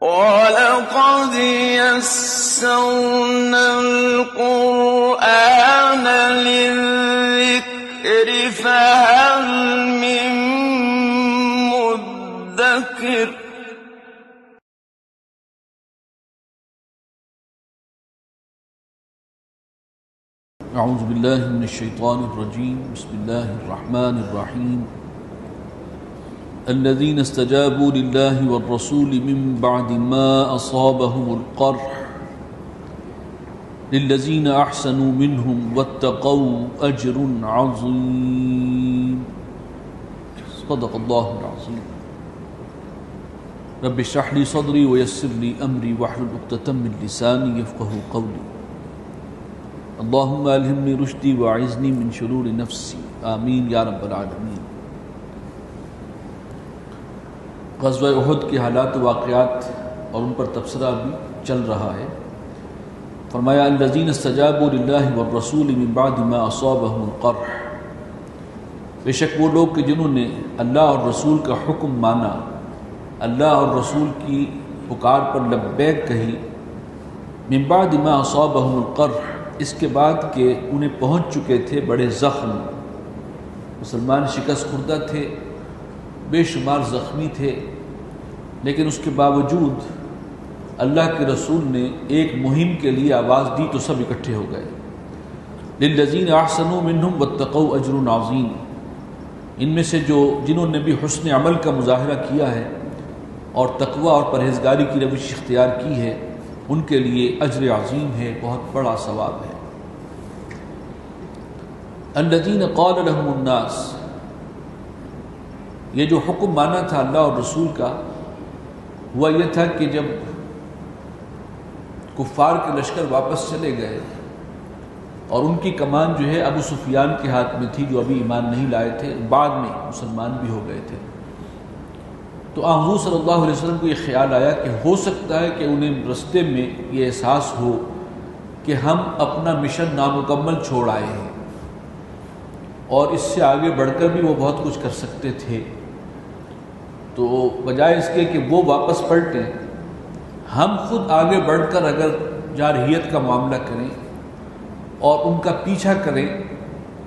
وَلَقَدْ يَسَّرْنَا الْقُرْآنَ لِلذِّكْرِ فَهَلْ مِن مُّدَّكِرٍ اعوذ باللہ من الشیطان الرجیم بسم اللہ الرحمن الرحیم الذين استجابوا لله والرسول من بعد ما أصابهم القرح للذين أحسنوا منهم واتقوا أجر عظيم صدق الله العظيم رب اشرح لي صدري ويسر لي أمري واحلل عقدة من لساني يفقهوا قولي اللهم ألهمني رشدي وأعذني من شرور نفسي آمين يا رب العالمين۔ غزوہ احد کے حالات و واقعات اور ان پر تبصرہ بھی چل رہا ہے۔ فرمایا الذین استجابوا للہ والرسول من بعد ما اصابهم القرح، بے شک وہ لوگ کہ جنہوں نے اللہ اور رسول کا حکم مانا، اللہ اور رسول کی پکار پر لبیک کہی، من بعد ما اصابهم القرح، اس کے بعد کہ انہیں پہنچ چکے تھے بڑے زخم، مسلمان شکست خوردہ تھے، بے شمار زخمی تھے، لیکن اس کے باوجود اللہ کے رسول نے ایک مہم کے لیے آواز دی تو سب اکٹھے ہو گئے۔ للذین احسنوا منہم واتقوا اجر عظیم، ان میں سے جنہوں نے بھی حسن عمل کا مظاہرہ کیا ہے اور تقوی اور پرہیزگاری کی روش اختیار کی ہے، ان کے لیے اجر عظیم ہے، بہت بڑا ثواب ہے۔ الذین قال لهم الناس، یہ جو حکم مانا تھا اللہ اور رسول کا، ہوا یہ تھا کہ جب کفار کے لشکر واپس چلے گئے اور ان کی کمان جو ہے ابو سفیان کے ہاتھ میں تھی، جو ابھی ایمان نہیں لائے تھے، بعد میں مسلمان بھی ہو گئے تھے، تو حضور صلی اللہ علیہ وسلم کو یہ خیال آیا کہ ہو سکتا ہے کہ انہیں رستے میں یہ احساس ہو کہ ہم اپنا مشن نامکمل چھوڑ آئے ہیں اور اس سے آگے بڑھ کر بھی وہ بہت کچھ کر سکتے تھے، تو بجائے اس کے کہ وہ واپس پلٹیں، ہم خود آگے بڑھ کر اگر جارحیت کا معاملہ کریں اور ان کا پیچھا کریں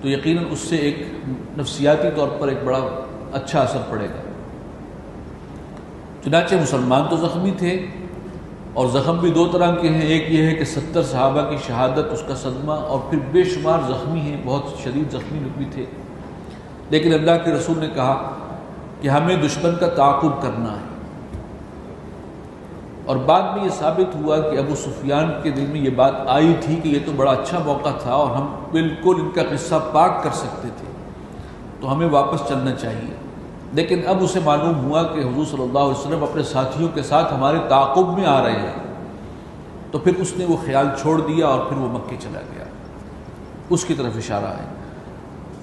تو یقیناً اس سے ایک نفسیاتی طور پر ایک بڑا اچھا اثر پڑے گا۔ چنانچہ مسلمان تو زخمی تھے، اور زخم بھی دو طرح کے ہیں، ایک یہ ہے کہ 70 صحابہ کی شہادت، اس کا صدمہ، اور پھر بے شمار زخمی ہیں، بہت شدید زخمی لوگ بھی تھے، لیکن اللہ کے رسول نے کہا کہ ہمیں دشمن کا تعاقب کرنا ہے، اور بعد میں یہ ثابت ہوا کہ ابو سفیان کے دل میں یہ بات آئی تھی کہ یہ تو بڑا اچھا موقع تھا اور ہم بالکل ان کا قصہ پاک کر سکتے تھے، تو ہمیں واپس چلنا چاہیے، لیکن اب اسے معلوم ہوا کہ حضور صلی اللہ علیہ وسلم اپنے ساتھیوں کے ساتھ ہمارے تعاقب میں آ رہے ہیں، تو پھر اس نے وہ خیال چھوڑ دیا اور پھر وہ مکے چلا گیا۔ اس کی طرف اشارہ ہے۔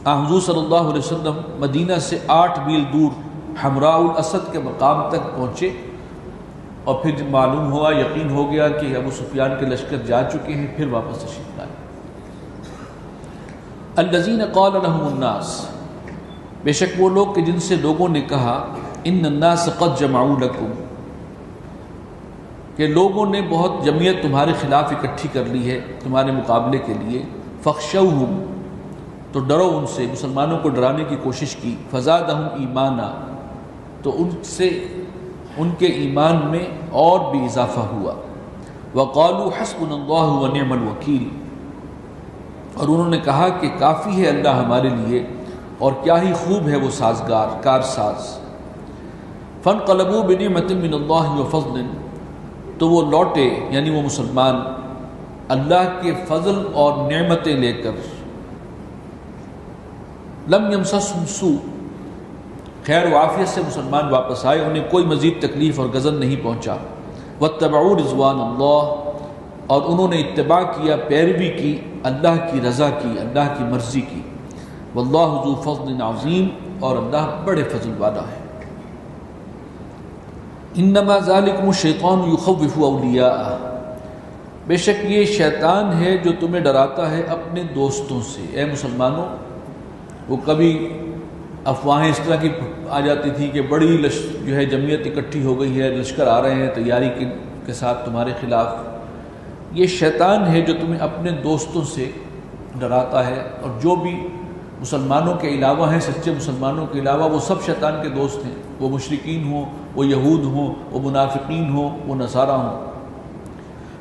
حضور صلی اللہ علیہ وسلم مدینہ سے 8 میل دور حمراء الاسد کے مقام تک پہنچے، اور پھر جب معلوم ہوا، یقین ہو گیا کہ ابو سفیان کے لشکر جا چکے ہیں، پھر واپس تشریف لائے۔ الذین قال لهم الناس، بے شک وہ لوگ کہ جن سے لوگوں نے کہا، ان الناس قد جمعوا لکم، کہ لوگوں نے بہت جمعیت تمہارے خلاف اکٹھی کر لی ہے تمہارے مقابلے کے لیے، فخشوہم، تو ڈرو ان سے، مسلمانوں کو ڈرانے کی کوشش کی، فزادہم ایمانا، تو ان سے ان کے ایمان میں اور بھی اضافہ ہوا، وقالوا حسبنا اللہ ونعم الوکیل، اور انہوں نے کہا کہ کافی ہے اللہ ہمارے لیے اور کیا ہی خوب ہے وہ سازگار کارساز۔ فانقلبوا بنعمۃ من اللہ وفضل، تو وہ لوٹے یعنی وہ مسلمان اللہ کے فضل اور نعمتیں لے کر، لم یمسسہم سوء، خیر و عافیت سے مسلمان واپس آئے، انہیں کوئی مزید تکلیف اور غضب نہیں پہنچا، واتبعوا رضوان اللہ، اور انہوں نے اتباع کیا، پیروی کی اللہ کی رضا کی، اللہ کی مرضی کی، واللہ ذو فضل عظیم، اور اللہ بڑے فضل والا ہے۔ انما ذالکم الشیطان یخوف اولیاءہ، بے شک یہ شیطان ہے جو تمہیں ڈراتا ہے اپنے دوستوں سے۔ اے مسلمانوں، وہ کبھی افواہیں اس طرح کی آ جاتی تھی کہ بڑی جو ہے جمعیت اکٹھی ہو گئی ہے، لشکر آ رہے ہیں تیاری کے ساتھ تمہارے خلاف. یہ شیطان ہے جو تمہیں اپنے دوستوں سے ڈراتا ہے، اور جو بھی مسلمانوں کے علاوہ ہیں، سچے مسلمانوں کے علاوہ، وہ سب شیطان کے دوست ہیں، وہ مشرکین ہوں، وہ یہود ہوں، وہ منافقین ہوں، وہ نصارہ ہوں.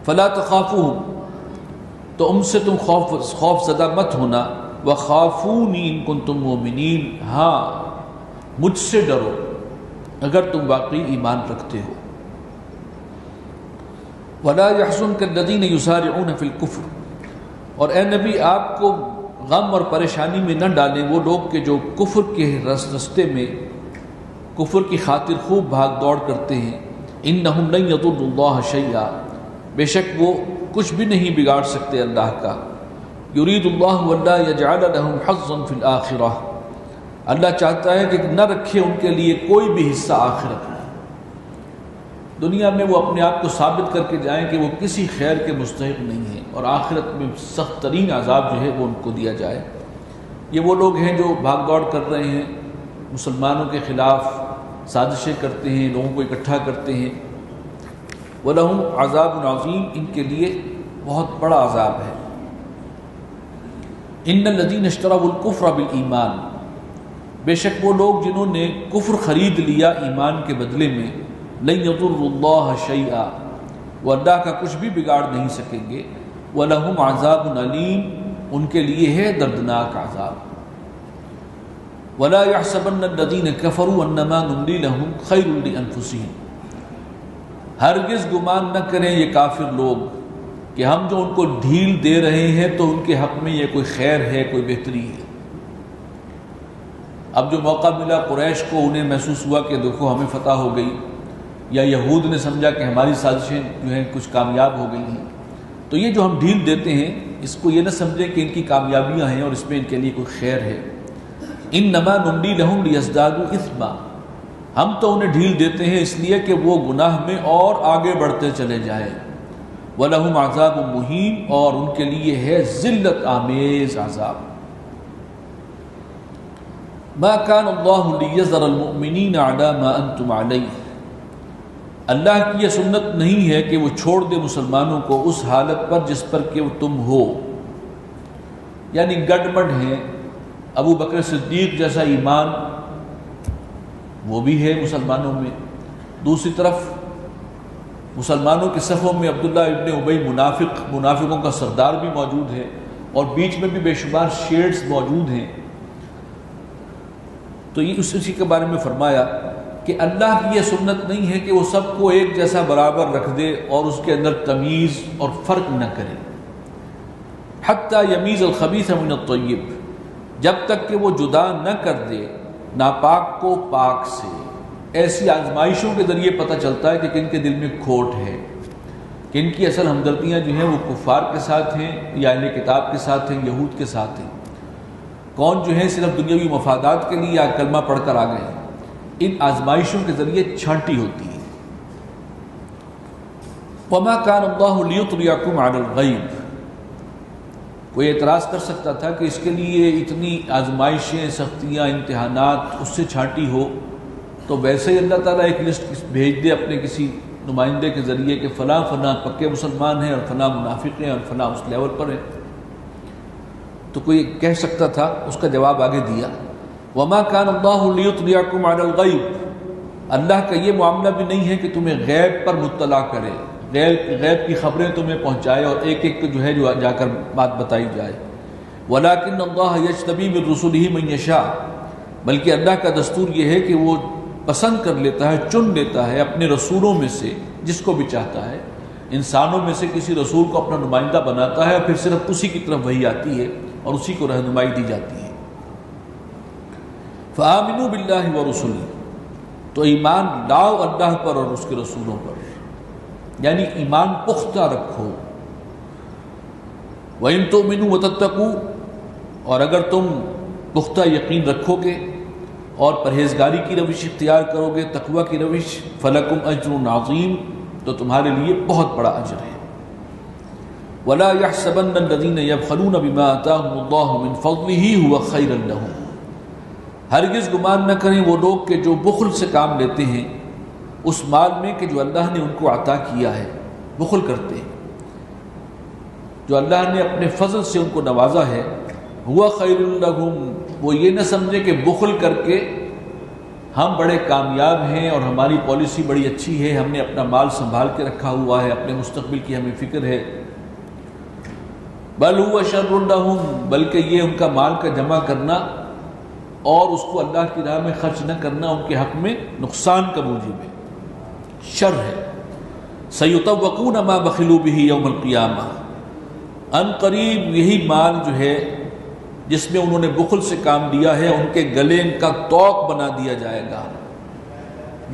فلا تخافوہم، تو ان سے تم خوف زدہ مت ہونا. وخافونی ان کنتم مؤمنین، ہاں مجھ سے ڈرو اگر تم واقعی ایمان رکھتے ہو. ولا يحزنك الذين يسارعون في الكفر، اور اے نبی آپ کو غم اور پریشانی میں نہ ڈالیں وہ لوگ کہ جو کفر کے رستے میں کفر کی خاطر خوب بھاگ دوڑ کرتے ہیں. انہم لن یضروا اللہ شیئا، بے شک وہ کچھ بھی نہیں بگاڑ سکتے اللہ کا. یرید اللہ الا یجعل لهم حظا فی الآخرہ، اللہ چاہتا ہے کہ نہ رکھے ان کے لیے کوئی بھی حصہ آخرت میں. دنیا میں وہ اپنے آپ کو ثابت کر کے جائیں کہ وہ کسی خیر کے مستحق نہیں ہیں، اور آخرت میں سخت ترین عذاب جو ہے وہ ان کو دیا جائے. یہ وہ لوگ ہیں جو بھاگ دوڑ کر رہے ہیں، مسلمانوں کے خلاف سازشیں کرتے ہیں، لوگوں کو اکٹھا کرتے ہیں. وَلَهُمْ عَذَابٌ عَظِيمٌ، ان کے لیے بہت بڑا عذاب ہے. ان الذین اشتروا الکفر بالایمان، بے شک وہ لوگ جنہوں نے کفر خرید لیا ایمان کے بدلے میں. لن یضروا اللہ شیئا، وہ اللہ کا کچھ بھی بگاڑ نہیں سکیں گے. وَلَهُمْ عَذَابٌ عَلِيمٌ، ان کے لیے ہے دردناک عذاب. وَلَا يَحْسَبَنَّ الَّذِينَ كَفَرُوا أَنَّمَا نُمْلِي لَهُمْ خَيْرٌ لِأَنفُسِهِمْ، ہرگز گمان نہ کریں یہ کافر لوگ کہ ہم جو ان کو ڈھیل دے رہے ہیں تو ان کے حق میں یہ کوئی خیر ہے، کوئی بہتری ہے. اب جو موقع ملا قریش کو، انہیں محسوس ہوا کہ دیکھو ہمیں فتح ہو گئی، یا یہود نے سمجھا کہ ہماری سازشیں جو ہیں کچھ کامیاب ہو گئی ہیں، تو یہ جو ہم ڈھیل دیتے ہیں اس کو یہ نہ سمجھیں کہ ان کی کامیابیاں ہیں اور اس میں ان کے لیے کوئی خیر ہے. انما نملی لہم لیزدادوا اثما، ہم تو انہیں ڈھیل دیتے ہیں اس لیے کہ وہ گناہ میں اور آگے بڑھتے چلے جائیں. وَلَهُمْ عَذَابٌ مُهِينٌ، اور ان کے لیے ہے ذلت آمیز عذاب. مَا كَانَ اللَّهُ لِيَذَرَ الْمُؤْمِنِينَ عَلَى مَا أَنْتُمْ عَلَيْهِ، اللہ کی یہ سنت نہیں ہے کہ وہ چھوڑ دے مسلمانوں کو اس حالت پر جس پر کہ تم ہو. یعنی گڈمڈ ہیں. ابو بکر صدیق جیسا ایمان وہ بھی ہے مسلمانوں میں، دوسری طرف مسلمانوں کے صفوں میں عبداللہ ابن ابی منافقوں کا سردار بھی موجود ہے، اور بیچ میں بھی بے شمار شیڈز موجود ہیں. تو یہ اسی کے بارے میں فرمایا کہ اللہ کی یہ سنت نہیں ہے کہ وہ سب کو ایک جیسا برابر رکھ دے اور اس کے اندر تمیز اور فرق نہ کرے. حتی یمیز الخبیث من الطیب، جب تک کہ وہ جدا نہ کر دے ناپاک کو پاک سے. ایسی آزمائشوں کے ذریعے پتہ چلتا ہے کہ کن کے دل میں کھوٹ ہے، کن کی اصل ہمدردیاں جو ہیں وہ کفار کے ساتھ ہیں یا اہل کتاب کے ساتھ ہیں، یہود کے ساتھ ہیں، کون جو ہیں صرف دنیاوی مفادات کے لیے یا کلمہ پڑھ کر آ گئے ہیں. ان آزمائشوں کے ذریعے چھانٹی ہوتی ہے. وَمَا كَانَ اللَّهُ لِيُطْلِعَكُمْ عَلَى الْغَيْبِ، کوئی اعتراض کر سکتا تھا کہ اس کے لیے اتنی آزمائشیں، سختیاں، امتحانات اس سے چھانٹی ہو تو ویسے ہی اللہ تعالیٰ ایک لسٹ بھیج دے اپنے کسی نمائندے کے ذریعے کہ فلاں فلاں پکے مسلمان ہیں اور فلاں منافق ہیں اور فلاں اس لیول پر ہیں. تو کوئی کہہ سکتا تھا، اس کا جواب آگے دیا. وَمَا كَانَ اللَّهُ لِيُطْلِعَكُمْ عَلَى الْغَيْبِ، اللہ کا یہ معاملہ بھی نہیں ہے کہ تمہیں غیب پر مطلع کرے، غیب کی خبریں تمہیں پہنچائے اور ایک ایک جو ہے جو جا کر بات بتائی جائے. وَلَكِنَّ اللَّهَ يَجْتَبِي مِن رُّسُلِهِ مَن يَشَاءُ، بلکہ اللہ کا دستور یہ ہے کہ وہ پسند کر لیتا ہے، چن لیتا ہے اپنے رسولوں میں سے جس کو بھی چاہتا ہے. انسانوں میں سے کسی رسول کو اپنا نمائندہ بناتا ہے اور پھر صرف اسی کی طرف وحی آتی ہے اور اسی کو رہنمائی دی جاتی ہے. فآمنوا باللہ ورسلہ، تو ایمان لاؤ اللہ پر اور اس کے رسولوں پر، یعنی ایمان پختہ رکھو. وَإِن تُؤْمِنُوا وَتَتَّقُوا، اور اگر تم پختہ یقین رکھو گے اور پرہیزگاری کی روش اختیار کرو گے، تقوی کی روش، فَلَكُمْ أَجْرٌ عَظِيمٌ، تو تمہارے لیے بہت بڑا اجر ہے. وَلَا يَحْسَبَنَّ الَّذِينَ يَبْخَلُونَ بِمَا آتَاهُمُ اللَّهُ مِنْ فَضْلِهِ هُوَ خَيْرًا لَهُمْ، ہرگز گمان نہ کریں وہ لوگ کہ جو بخل سے کام لیتے ہیں اس مال میں کہ جو اللہ نے ان کو عطا کیا ہے، بخل کرتے ہیں، جو اللہ نے اپنے فضل سے ان کو نوازا ہے، ہوا خیر لہم، وہ یہ نہ سمجھے کہ بخل کر کے ہم بڑے کامیاب ہیں اور ہماری پالیسی بڑی اچھی ہے، ہم نے اپنا مال سنبھال کے رکھا ہوا ہے، اپنے مستقبل کی ہمیں فکر ہے، بل ہوا شر لہم، بلکہ یہ ان کا مال کا جمع کرنا اور اس کو اللہ کی راہ میں خرچ نہ کرنا ان کے حق میں نقصان کا موجب ہے، شر ہے۔ سیطوقون ما بخلوا به یوم القیامہ، ان قریب یہی مال جو ہے جس میں انہوں نے بخل سے کام لیا ہے ان کے گلے کا توق بنا دیا جائے گا،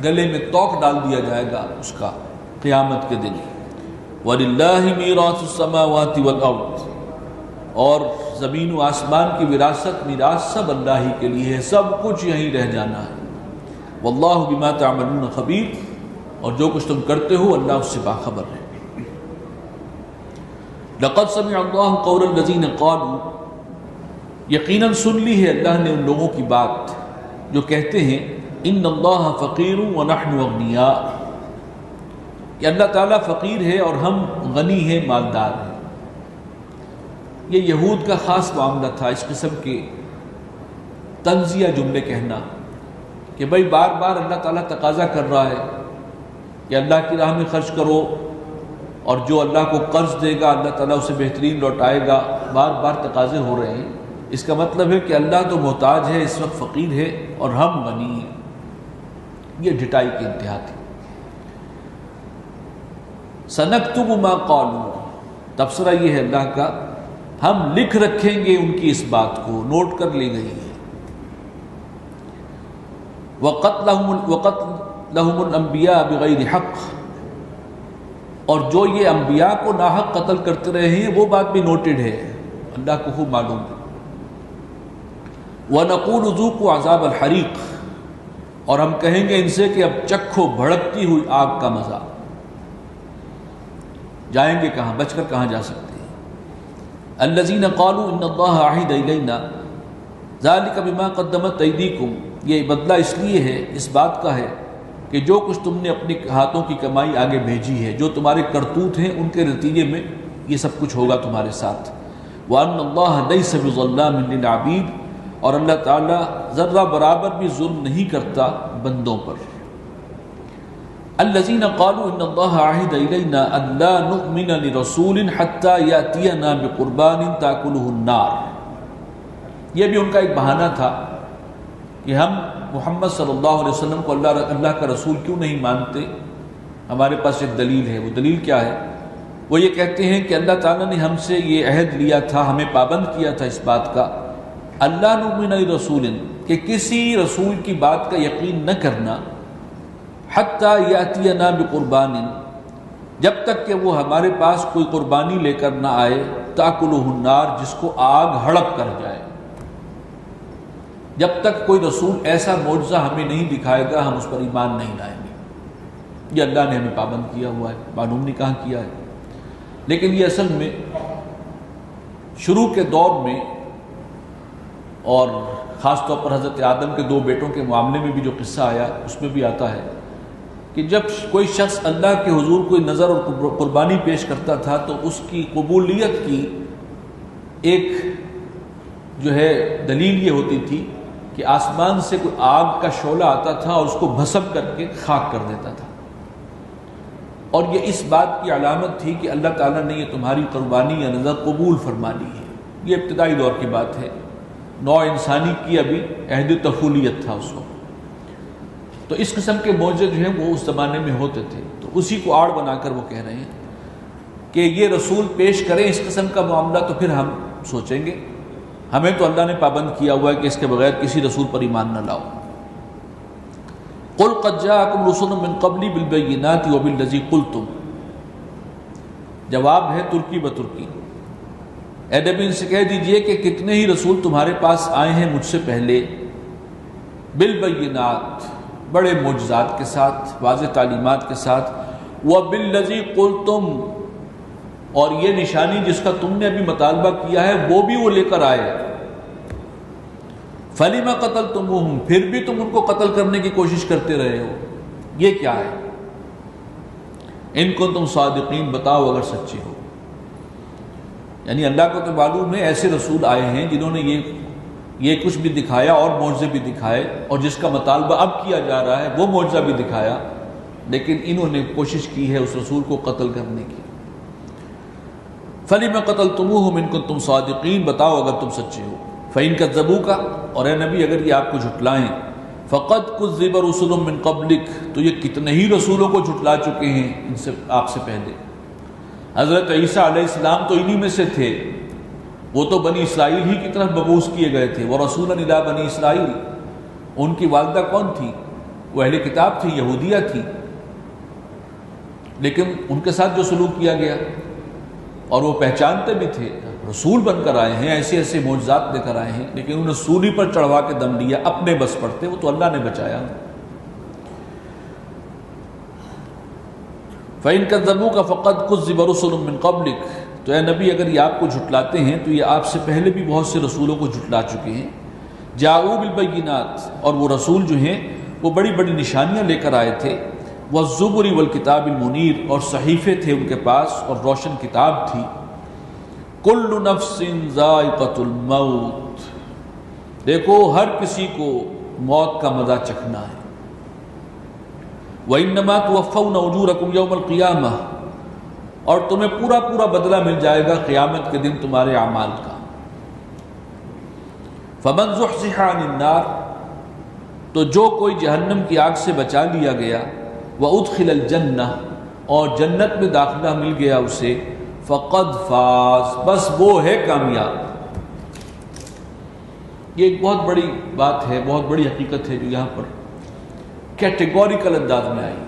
گلے میں توق ڈال دیا جائے گا اس کا قیامت کے دن۔ وَلِلَّهِ مِيرَاثُ السَّمَاوَاتِ وَالْأَرْضِ، اور زمین و آسمان کی وراثت میراث سب اللہ ہی کے لیے ہے، سب کچھ یہیں رہ جانا ہے۔ وَاللَّهُ بِمَا تَعْمَلُونَ خَبِيرٌ، اور جو کچھ تم کرتے ہو اللہ اس سے باخبر ہے۔ لَقَدْ سَمِعَ اللَّهُ قَوْلَ الَّذِينَ قَالُوا، یقیناً سن لی ہے اللہ نے ان لوگوں کی بات جو کہتے ہیں ان اللہ فقیر ونحن اغنیاء، کہ اللہ تعالیٰ فقیر ہے اور ہم غنی ہیں، مالدار ہیں۔ یہ یہود کا خاص معاملہ تھا، اس قسم کے طنزیہ جملے کہنا کہ بھائی بار بار اللہ تعالیٰ تقاضا کر رہا ہے کہ اللہ کی راہ میں خرچ کرو، اور جو اللہ کو قرض دے گا اللہ تعالیٰ اسے بہترین لوٹائے گا، بار بار تقاضے ہو رہے ہیں۔ اس کا مطلب ہے کہ اللہ تو محتاج ہے، اس وقت فقیر ہے اور ہم غنی ہیں۔ یہ ڈھٹائی کی انتہا تھی۔ سنکتب ما قالوا، تبصرہ یہ ہے اللہ کا، ہم لکھ رکھیں گے ان کی اس بات کو، نوٹ کر لی گئی ہے۔ وَقَتْلَهُمُ الْأَنْبِيَاءَ بِغَيْرِ حَقٍّ، اور جو یہ انبیاء کو ناحق قتل کرتے رہے ہیں وہ بات بھی نوٹڈ ہے، اللہ کو خوب معلوم ہے۔ وَنَقُولُ ذُوقُوا عَذَابَ الْحَرِيقِ، اور ہم کہیں گے ان سے کہ اب چکھو بھڑکتی ہوئی آگ کا مزہ۔ جائیں گے کہاں، بچ کر کہاں جا سکتے ہیں۔ الَّذِينَ قَالُوا إِنَّ اللَّهَ عَهِدَ إِلَيْنَا ذَلِكَ بِمَا قَدَّمَتْ أَيْدِيكُمْ، یہ بدلہ اس لیے ہے، اس بات کا ہے کہ جو کچھ تم نے اپنے ہاتھوں کی کمائی آگے بھیجی ہے، جو تمہارے کرتوت ہیں ان کے نتیجے میں یہ سب کچھ ہوگا تمہارے ساتھ۔ وَأَنَّ اللَّهَ لَيْسَ بِظَلَّامٍ لِّلْعَبِيدِ، اور اللہ تعالیٰ ذرہ برابر بھی ظلم نہیں کرتا بندوں پر۔ الذین قالوا ان اللہ عہد الینا ان لا نؤمن لرسول حتی یأتینا بقربان تاکلہ النار، یہ بھی ان کا ایک بہانہ تھا کہ ہم محمد صلی اللہ علیہ وسلم کو اللہ کا رسول کیوں نہیں مانتے۔ ہمارے پاس ایک دلیل ہے، وہ دلیل کیا ہے؟ وہ یہ کہتے ہیں کہ اللہ تعالیٰ نے ہم سے یہ عہد لیا تھا، ہمیں پابند کیا تھا اس بات کا، اللہ نؤمن لرسول، کہ کسی رسول کی بات کا یقین نہ کرنا، حتی یاتینا بقربان، جب تک کہ وہ ہمارے پاس کوئی قربانی لے کر نہ آئے، تاکلہ النار، جس کو آگ ہڑپ کر جائے۔ جب تک کوئی رسول ایسا معجزہ ہمیں نہیں دکھائے گا ہم اس پر ایمان نہیں لائیں گے۔ یہ اللہ نے ہمیں پابند کیا ہوا ہے، معلوم نہیں کہاں کیا ہے۔ لیکن یہ اصل میں شروع کے دور میں، اور خاص طور پر حضرت آدم کے دو بیٹوں کے معاملے میں بھی جو قصہ آیا اس میں بھی آتا ہے کہ جب کوئی شخص اللہ کے حضور کوئی نظر اور قربانی پیش کرتا تھا تو اس کی قبولیت کی ایک جو ہے دلیل یہ ہوتی تھی کہ آسمان سے کوئی آگ کا شعلہ آتا تھا اور اس کو بھسم کر کے خاک کر دیتا تھا، اور یہ اس بات کی علامت تھی کہ اللہ تعالیٰ نے یہ تمہاری قربانی یا نظر قبول فرما لی ہے۔ یہ ابتدائی دور کی بات ہے، نوع انسانی کی ابھی عہد طفولیت تھا اس وقت۔ تو اس قسم کے معجزے جو ہیں وہ اس زمانے میں ہوتے تھے، تو اسی کو آڑ بنا کر وہ کہہ رہے ہیں کہ یہ رسول پیش کریں اس قسم کا معاملہ تو پھر ہم سوچیں گے، ہمیں تو اللہ نے پابند کیا ہوا ہے کہ اس کے بغیر کسی رسول پر ایمان نہ لاؤ۔ قُلْ قَدْ جَاءَكُمْ رُسُلٌ مِّن قَبْلِي بِالْبَيِّنَاتِ وَبِالَّذِي قُلْتُمْ، جواب ہے ترکی بترکی، اے نبی ان سے کہہ دیجئے کہ کتنے ہی رسول تمہارے پاس آئے ہیں مجھ سے پہلے، بالبینات، بڑے معجزات کے ساتھ، واضح تعلیمات کے ساتھ، وَبِالَّذِي قُلْتُمْ، اور یہ نشانی جس کا تم نے ابھی مطالبہ کیا ہے وہ بھی وہ لے کر آئے۔ فَلِمَ قَتَلْتُمُوهُمْ، پھر بھی تم ان کو قتل کرنے کی کوشش کرتے رہے ہو، یہ کیا ہے؟ ان کنتم صادقین، بتاؤ اگر سچے ہو۔ یعنی اللہ کو تو معلوم ہے ایسے رسول آئے ہیں جنہوں نے یہ کچھ بھی دکھایا اور معجزے بھی دکھائے، اور جس کا مطالبہ اب کیا جا رہا ہے وہ معجزہ بھی دکھایا، لیکن انہوں نے کوشش کی ہے اس رسول کو قتل کرنے کی۔ فَلِمَ قَتَلْتُمُوهُمْ إِن كُنتُمْ صَادِقِينَ، بتاؤ اگر تم سچے ہو۔ فَإِن كَذَّبُوكَ، اور اے نبی اگر یہ آپ کو جھٹلائیں، فَقَدْ كُذِّبَ رُسُلٌ مِّن قَبْلِكَ، تو یہ کتنے ہی رسولوں کو جھٹلا چکے ہیں ان سے، آپ سے پہلے۔ حضرت عیسیٰ علیہ السلام تو انہی میں سے تھے، وہ تو بنی اسرائیل ہی کی طرف مبعوث کیے گئے تھے۔ وَرَسُولًا إِلَىٰ بَنِي اسرائیل، ان کی والدہ کون تھی؟ وہ اہل کتاب تھی، یہودیہ تھی، لیکن ان کے ساتھ جو سلوک کیا گیا، اور وہ پہچانتے بھی تھے رسول بن کر آئے ہیں، ایسے ایسے معجزات لے کر آئے ہیں، لیکن انہوں نے سولی پر چڑھوا کے دم لیا، اپنے بس پڑتے، وہ تو اللہ نے بچایا۔ فَإِن كَذَّبُوكَ فَقَدْ كُذِّبَ رُسُلٌ مِّن قَبْلِكَ، تو اے نبی اگر یہ آپ کو جھٹلاتے ہیں تو یہ آپ سے پہلے بھی بہت سے رسولوں کو جھٹلا چکے ہیں۔ جاؤوا بالبینات، اور وہ رسول جو ہیں وہ بڑی بڑی نشانیاں لے کر آئے تھے۔ والزبر والکتاب المنیر، اور صحیفے تھے ان کے پاس اور روشن کتاب تھی۔ کل نفس ذائقۃ الموت، دیکھو ہر کسی کو موت کا مزہ چکھنا ہے۔ وَإِنَّمَا تُوَفَّوْنَ أُجُورَكُمْ يَوْمَ الْقِيَامَةِ، اور تمہیں پورا پورا بدلہ مل جائے گا قیامت کے دن تمہارے اعمال کا۔ فَمَنْ زُحْزِحَ عَنِ النَّارِ، تو جو کوئی جہنم کی آگ سے بچا لیا گیا، وَأُدْخِلَ الْجَنَّةِ، اور جنت میں داخلہ مل گیا اسے، فَقَدْ فَازَ، بس وہ ہے کامیاب۔ یہ ایک بہت بڑی بات ہے، بہت بڑی حقیقت ہے جو یہاں پر کیٹیگوریکل انداز میں آئی۔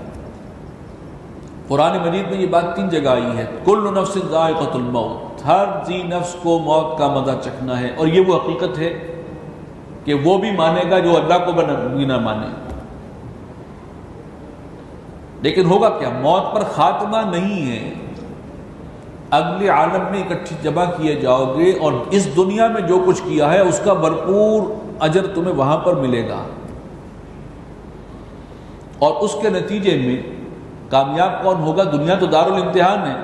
قرآن مجید میں یہ بات 3 جگہ آئی ہے، کل نفس ذائقۃ الموت، ہر ذی نفس کو موت کا مزہ چکھنا ہے، اور یہ وہ حقیقت ہے کہ وہ بھی مانے گا جو اللہ کو بھی نہ مانے۔ لیکن ہوگا کیا؟ موت پر خاتمہ نہیں ہے، اگلے عالم میں اکٹھی جمع کیے جاؤ گے، اور اس دنیا میں جو کچھ کیا ہے اس کا بھرپور اجر تمہیں وہاں پر ملے گا، اور اس کے نتیجے میں کامیاب کون ہوگا؟ دنیا تو دارالامتحان ہے،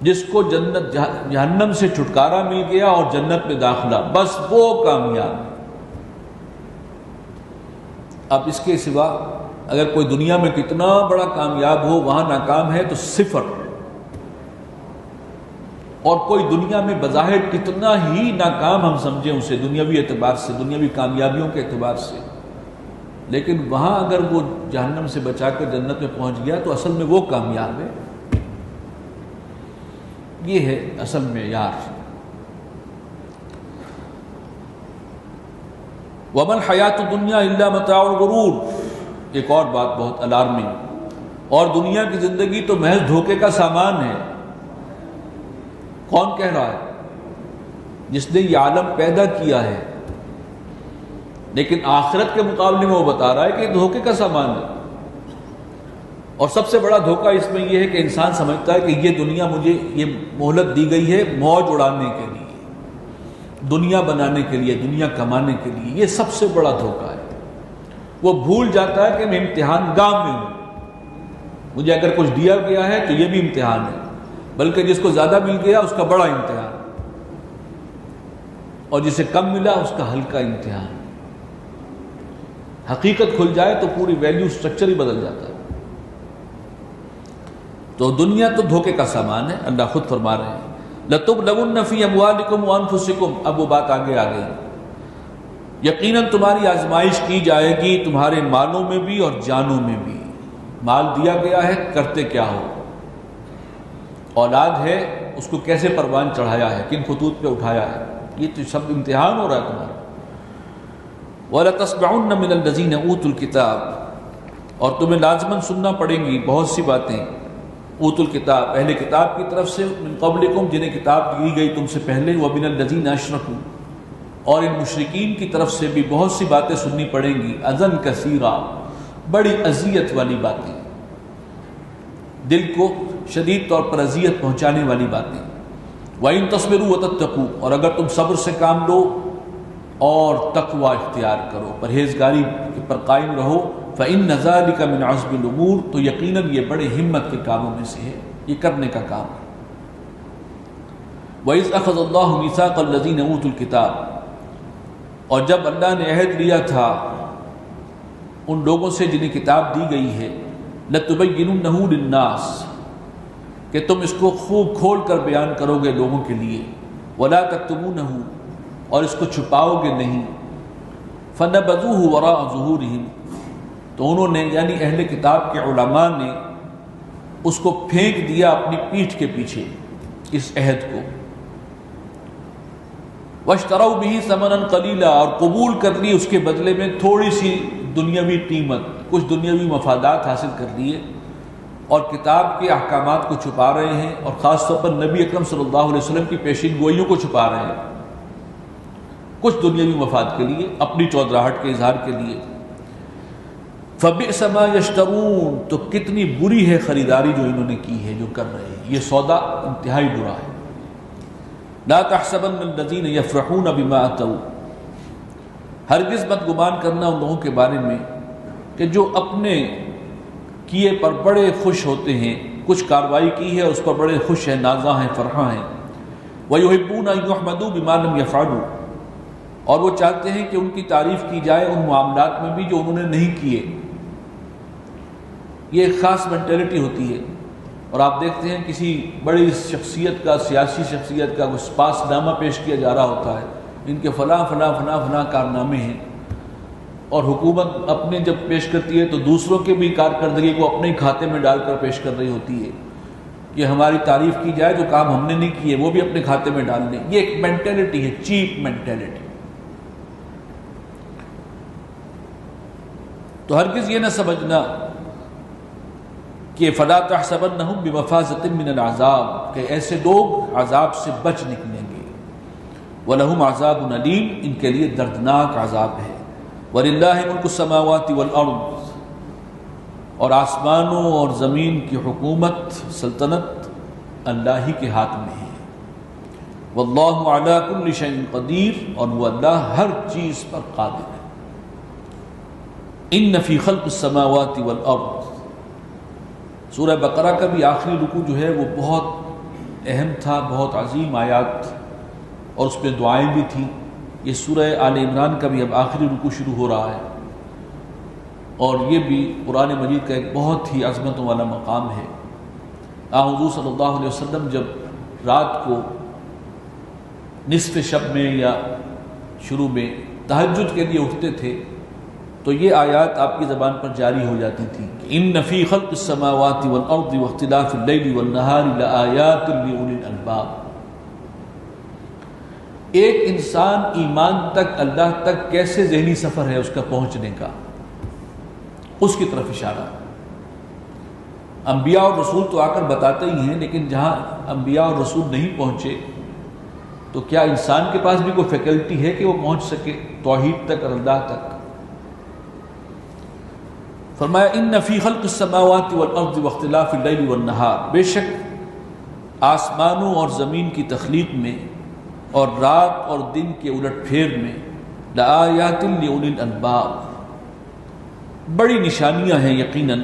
جس کو جنت جہنم سے چھٹکارا مل گیا اور جنت میں داخلہ، بس وہ کامیاب ہے۔ اب اس کے سوا اگر کوئی دنیا میں کتنا بڑا کامیاب ہو، وہاں ناکام ہے تو 0، اور کوئی دنیا میں بظاہر کتنا ہی ناکام ہم سمجھیں اسے دنیاوی اعتبار سے، دنیاوی کامیابیوں کے اعتبار سے، لیکن وہاں اگر وہ جہنم سے بچا کر جنت میں پہنچ گیا تو اصل میں وہ کامیاب ہے۔ یہ ہے اصل معیار۔ وَمَا الْحَيَاةُ الدُّنْيَا إِلَّا مَتَاعُ الْغُرُورِ، ایک اور بات بہت الارمنگ، اور دنیا کی زندگی تو محض دھوکے کا سامان ہے۔ کون کہہ رہا ہے؟ جس نے یہ عالم پیدا کیا ہے، لیکن آخرت کے مقابلے میں وہ بتا رہا ہے کہ یہ دھوکے کا سامان ہے۔ اور سب سے بڑا دھوکہ اس میں یہ ہے کہ انسان سمجھتا ہے کہ یہ دنیا مجھے یہ مہلت دی گئی ہے موج اڑانے کے لیے، دنیا بنانے کے لیے، دنیا کمانے کے لیے۔ یہ سب سے بڑا دھوکہ ہے۔ وہ بھول جاتا ہے کہ میں امتحان گاہ میں ہوں، مجھے اگر کچھ دیا گیا ہے تو یہ بھی امتحان ہے، بلکہ جس کو زیادہ مل گیا اس کا بڑا امتحان، اور جسے کم ملا اس کا ہلکا امتحان۔ حقیقت کھل جائے تو پوری ویلیو سٹرکچر ہی بدل جاتا ہے۔ تو دنیا تو دھوکے کا سامان ہے۔ اللہ خود فرما رہے ہیں لَتُبْلَوُنَّ فِي أَمْوَالِكُمْ وَأَنفُسِكُمْ، اب وہ بات آگے آ گئی، یقیناً تمہاری آزمائش کی جائے گی تمہارے مالوں میں بھی اور جانوں میں بھی۔ مال دیا گیا ہے، کرتے کیا ہو؟ اولاد ہے، اس کو کیسے پروان چڑھایا ہے، کن خطوط پہ اٹھایا ہے، یہ تو سب امتحان ہو رہا ہے تمہارا۔ وَلَتَسْمَعُنَّ مِنَ الَّذِينَ أُوتُوا الْكِتَابَ، اور تمہیں لازماً سننا پڑیں گی بہت سی باتیں، اوتوا الکتاب، اہل کتاب کی طرف سے، من قبلکم، جنہیں کتاب دی گئی تم سے پہلے، وَمِنَ الَّذِينَ أَشْرَكُوا، اور ان مشرکین کی طرف سے بھی بہت سی باتیں سننی پڑیں گی، اذًا کثیرا، بڑی اذیت والی باتیں، دل کو شدید طور پر اذیت پہنچانے والی باتیں۔ وَإِن تَصْبِرُوا وَتَتَّقُوا، اور اگر تم صبر سے کام لو اور تقوی اختیار کرو، پرہیزگاری پر قائم رہو، فَإِنَّ ذَلِكَ مِنْ عَزْمِ الْأُمُورِ، تو یقیناً یہ بڑے ہمت کے کاموں میں سے ہے، یہ کرنے کا کام ہے۔ وَإِذْ أَخَذَ اللَّهُ مِيثَاقَ الَّذِينَ أُوتُوا الْكِتَابَ، اور جب اللہ نے عہد لیا تھا ان لوگوں سے جنہیں کتاب دی گئی ہے، لَتُبَيِّنُنَّهُ لِلنَّاسِ، کہ تم اس کو خوب کھول کر بیان کرو گے لوگوں کے لیے، وَلَا تَكْتُمُونَهُ، اور اس کو چھپاؤ گے نہیں، فَنَبَذُوهُ وَرَاءَ ظُهُورِهِمْ، تو انہوں نے یعنی اہل کتاب کے علماء نے اس کو پھینک دیا اپنی پیٹھ کے پیچھے اس عہد کو، وَاشْتَرَوْا بِهِ ثَمَنًا قَلِيلًا، اور قبول کر لی اس کے بدلے میں تھوڑی سی دنیاوی قیمت، کچھ دنیاوی مفادات حاصل کر لیے، اور کتاب کے احکامات کو چھپا رہے ہیں، اور خاص طور پر نبی اکرم صلی اللہ علیہ وسلم کی پیشین گوئیوں کو چھپا رہے ہیں، کچھ دنیاوی مفاد کے لیے، اپنی چودراہٹ کے اظہار کے لیے۔ فَبِئْسَ مَا يَشْتَرُونَ، تو کتنی بری ہے خریداری جو انہوں نے کی ہے، جو کر رہے ہیں، یہ سودا انتہائی برا ہے۔ لَا تَحْسَبَنَّ الَّذِينَ يَفْرَحُونَ بِمَا أَتَوْا، ہرگز مت گمان کرنا ان لوگوں کے بارے میں کہ جو اپنے کیے پر بڑے خوش ہوتے ہیں، کچھ کاروائی کی ہے اس پر بڑے خوش ہیں، نازاں ہیں، فرحاں ہیں۔ وَيُحِبُّونَ أَن يُحْمَدُوا بِمَا لَمْ يَفْعَلُوا، اور وہ چاہتے ہیں کہ ان کی تعریف کی جائے ان معاملات میں بھی جو انہوں نے نہیں کیے۔ یہ ایک خاص مینٹلٹی ہوتی ہے، اور آپ دیکھتے ہیں کسی بڑی شخصیت کا، سیاسی شخصیت کا کچھ پاس نامہ پیش کیا جا رہا ہوتا ہے، ان کے فلاں فلاں فلاں فلاں کارنامے ہیں، اور حکومت اپنے جب پیش کرتی ہے تو دوسروں کے بھی کارکردگی کو اپنے کھاتے میں ڈال کر پیش کر رہی ہوتی ہے کہ ہماری تعریف کی جائے، جو کام ہم نے نہیں کیے وہ بھی اپنے کھاتے میں ڈال لیں۔ یہ ایک مینٹلٹی ہے، چیپ مینٹلٹی۔ تو ہرگز یہ نہ سمجھنا کہ فَلَا تَحْسَبَنَّهُمْ بِمَفَازَةٍ مِّنَ الْعَذَابِ، کہ ایسے لوگ عذاب سے بچ نکلیں گے۔ وَلَهُمْ عَذَابٌ أَلِيمٌ، ان کے لیے دردناک عذاب ہے۔ وَلِلَّهِ مُلْكُ السَّمَاوَاتِ وَالْأَرْضِ، اور آسمانوں اور زمین کی حکومت، سلطنت اللہ ہی کے ہاتھ میں ہے۔ وَاللَّهُ عَلَى كُلِّ شَيْءٍ قَدِيرٌ، اور وہ اللہ ہر چیز پر قادر ہے۔ إِنَّ فِي خَلْقِ السَّمَاوَاتِ وَالْأَرْضِ، سورہ بقرہ کا بھی آخری رکوع جو ہے وہ بہت اہم تھا، بہت عظیم آیات، اور اس میں دعائیں بھی تھیں۔ یہ سورہ آل عمران کا بھی اب آخری رکوع شروع ہو رہا ہے، اور یہ بھی قرآن مجید کا ایک بہت ہی عظمتوں والا مقام ہے۔ حضور صلی اللہ علیہ وسلم جب رات کو نصف شب میں یا شروع میں تہجد کے لیے اٹھتے تھے تو یہ آیات آپ کی زبان پر جاری ہو جاتی تھی کہ ان فی خلق السماوات والارض واختلاف اللیل والنہار لآیات لأولی الالباب۔ ایک انسان ایمان تک، اللہ تک کیسے ذہنی سفر ہے اس کا پہنچنے کا، اس کی طرف اشارہ۔ انبیاء اور رسول تو آ کر بتاتے ہی ہیں، لیکن جہاں انبیاء اور رسول نہیں پہنچے تو کیا انسان کے پاس بھی کوئی فیکلٹی ہے کہ وہ پہنچ سکے توحید تک اور اللہ تک؟ فرمایا ان فی خلق السماوات والارض واختلاف اللیل والنہار، بے شک آسمانوں اور زمین کی تخلیق میں اور رات اور دن کے الٹ پھیر میں لآیات لأولی الالباب، بڑی نشانیاں ہیں یقیناً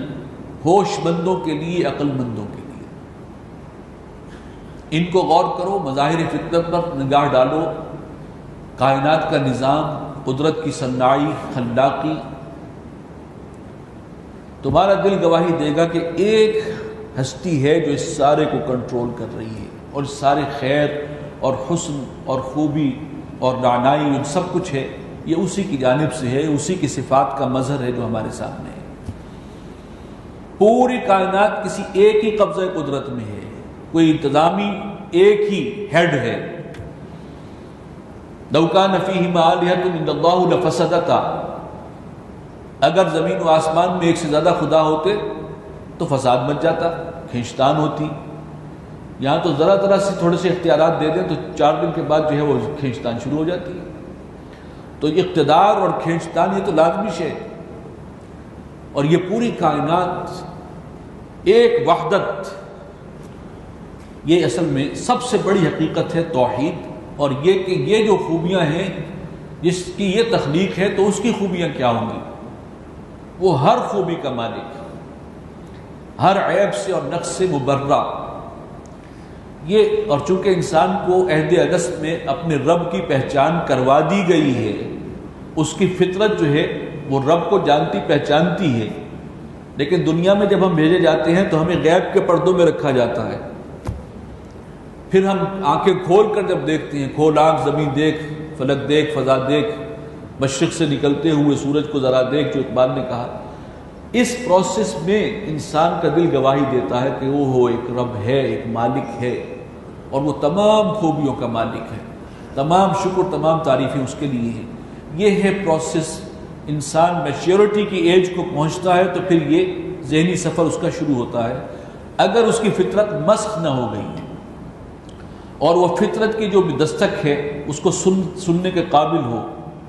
ہوش مندوں کے لیے، عقل مندوں کے لیے۔ ان کو غور کرو، مظاہر فطرت پر نگاہ ڈالو، کائنات کا نظام، قدرت کی صناعی، خلاقی، تمہارا دل گواہی دے گا کہ ایک ہستی ہے جو اس سارے کو کنٹرول کر رہی ہے، اور اس سارے خیر اور حسن اور خوبی اور رعنائی جو سب کچھ ہے یہ اسی کی جانب سے ہے، اسی کی صفات کا مظہر ہے جو ہمارے سامنے ہے۔ پوری کائنات کسی ایک ہی قبضہ قدرت میں ہے، کوئی انتظامی ایک ہی ہیڈ ہے۔ لو کان فیہما آلہۃ الا اللہ لفسدتا، اگر زمین و آسمان میں ایک سے زیادہ خدا ہوتے تو فساد مچ جاتا، کھینچتان ہوتی۔ یہاں تو ذرا ذرا سے تھوڑے سے اختیارات دے دیں تو 4 دن کے بعد جو ہے وہ کھینچتان شروع ہو جاتی ہے۔ تو اقتدار اور کھینچتان یہ تو لازمی ہے، اور یہ پوری کائنات ایک وحدت، یہ اصل میں سب سے بڑی حقیقت ہے توحید، اور یہ کہ یہ جو خوبیاں ہیں جس کی یہ تخلیق ہے تو اس کی خوبیاں کیا ہوں گی؟ وہ ہر خوبی کا مالک، ہر عیب سے اور نقص سے مبرہ۔ یہ اور چونکہ انسان کو عہد اگست میں اپنے رب کی پہچان کروا دی گئی ہے، اس کی فطرت جو ہے وہ رب کو جانتی پہچانتی ہے، لیکن دنیا میں جب ہم بھیجے جاتے ہیں تو ہمیں غیب کے پردوں میں رکھا جاتا ہے۔ پھر ہم آنکھیں کھول کر جب دیکھتے ہیں، کھول آنکھ، زمین دیکھ، فلک دیکھ، فضا دیکھ، مشرق سے نکلتے ہوئے سورج کو ذرا دیکھ، جو اقبال نے کہا، اس پروسیس میں انسان کا دل گواہی دیتا ہے کہ وہ ایک رب ہے، ایک مالک ہے، اور وہ تمام خوبیوں کا مالک ہے، تمام شکر، تمام تعریفیں اس کے لیے ہیں۔ یہ ہے پروسیس۔ انسان میچیورٹی کی ایج کو پہنچتا ہے تو پھر یہ ذہنی سفر اس کا شروع ہوتا ہے۔ اگر اس کی فطرت مسخ نہ ہو گئی اور وہ فطرت کی جو بھی دستک ہے اس کو سننے کے قابل ہو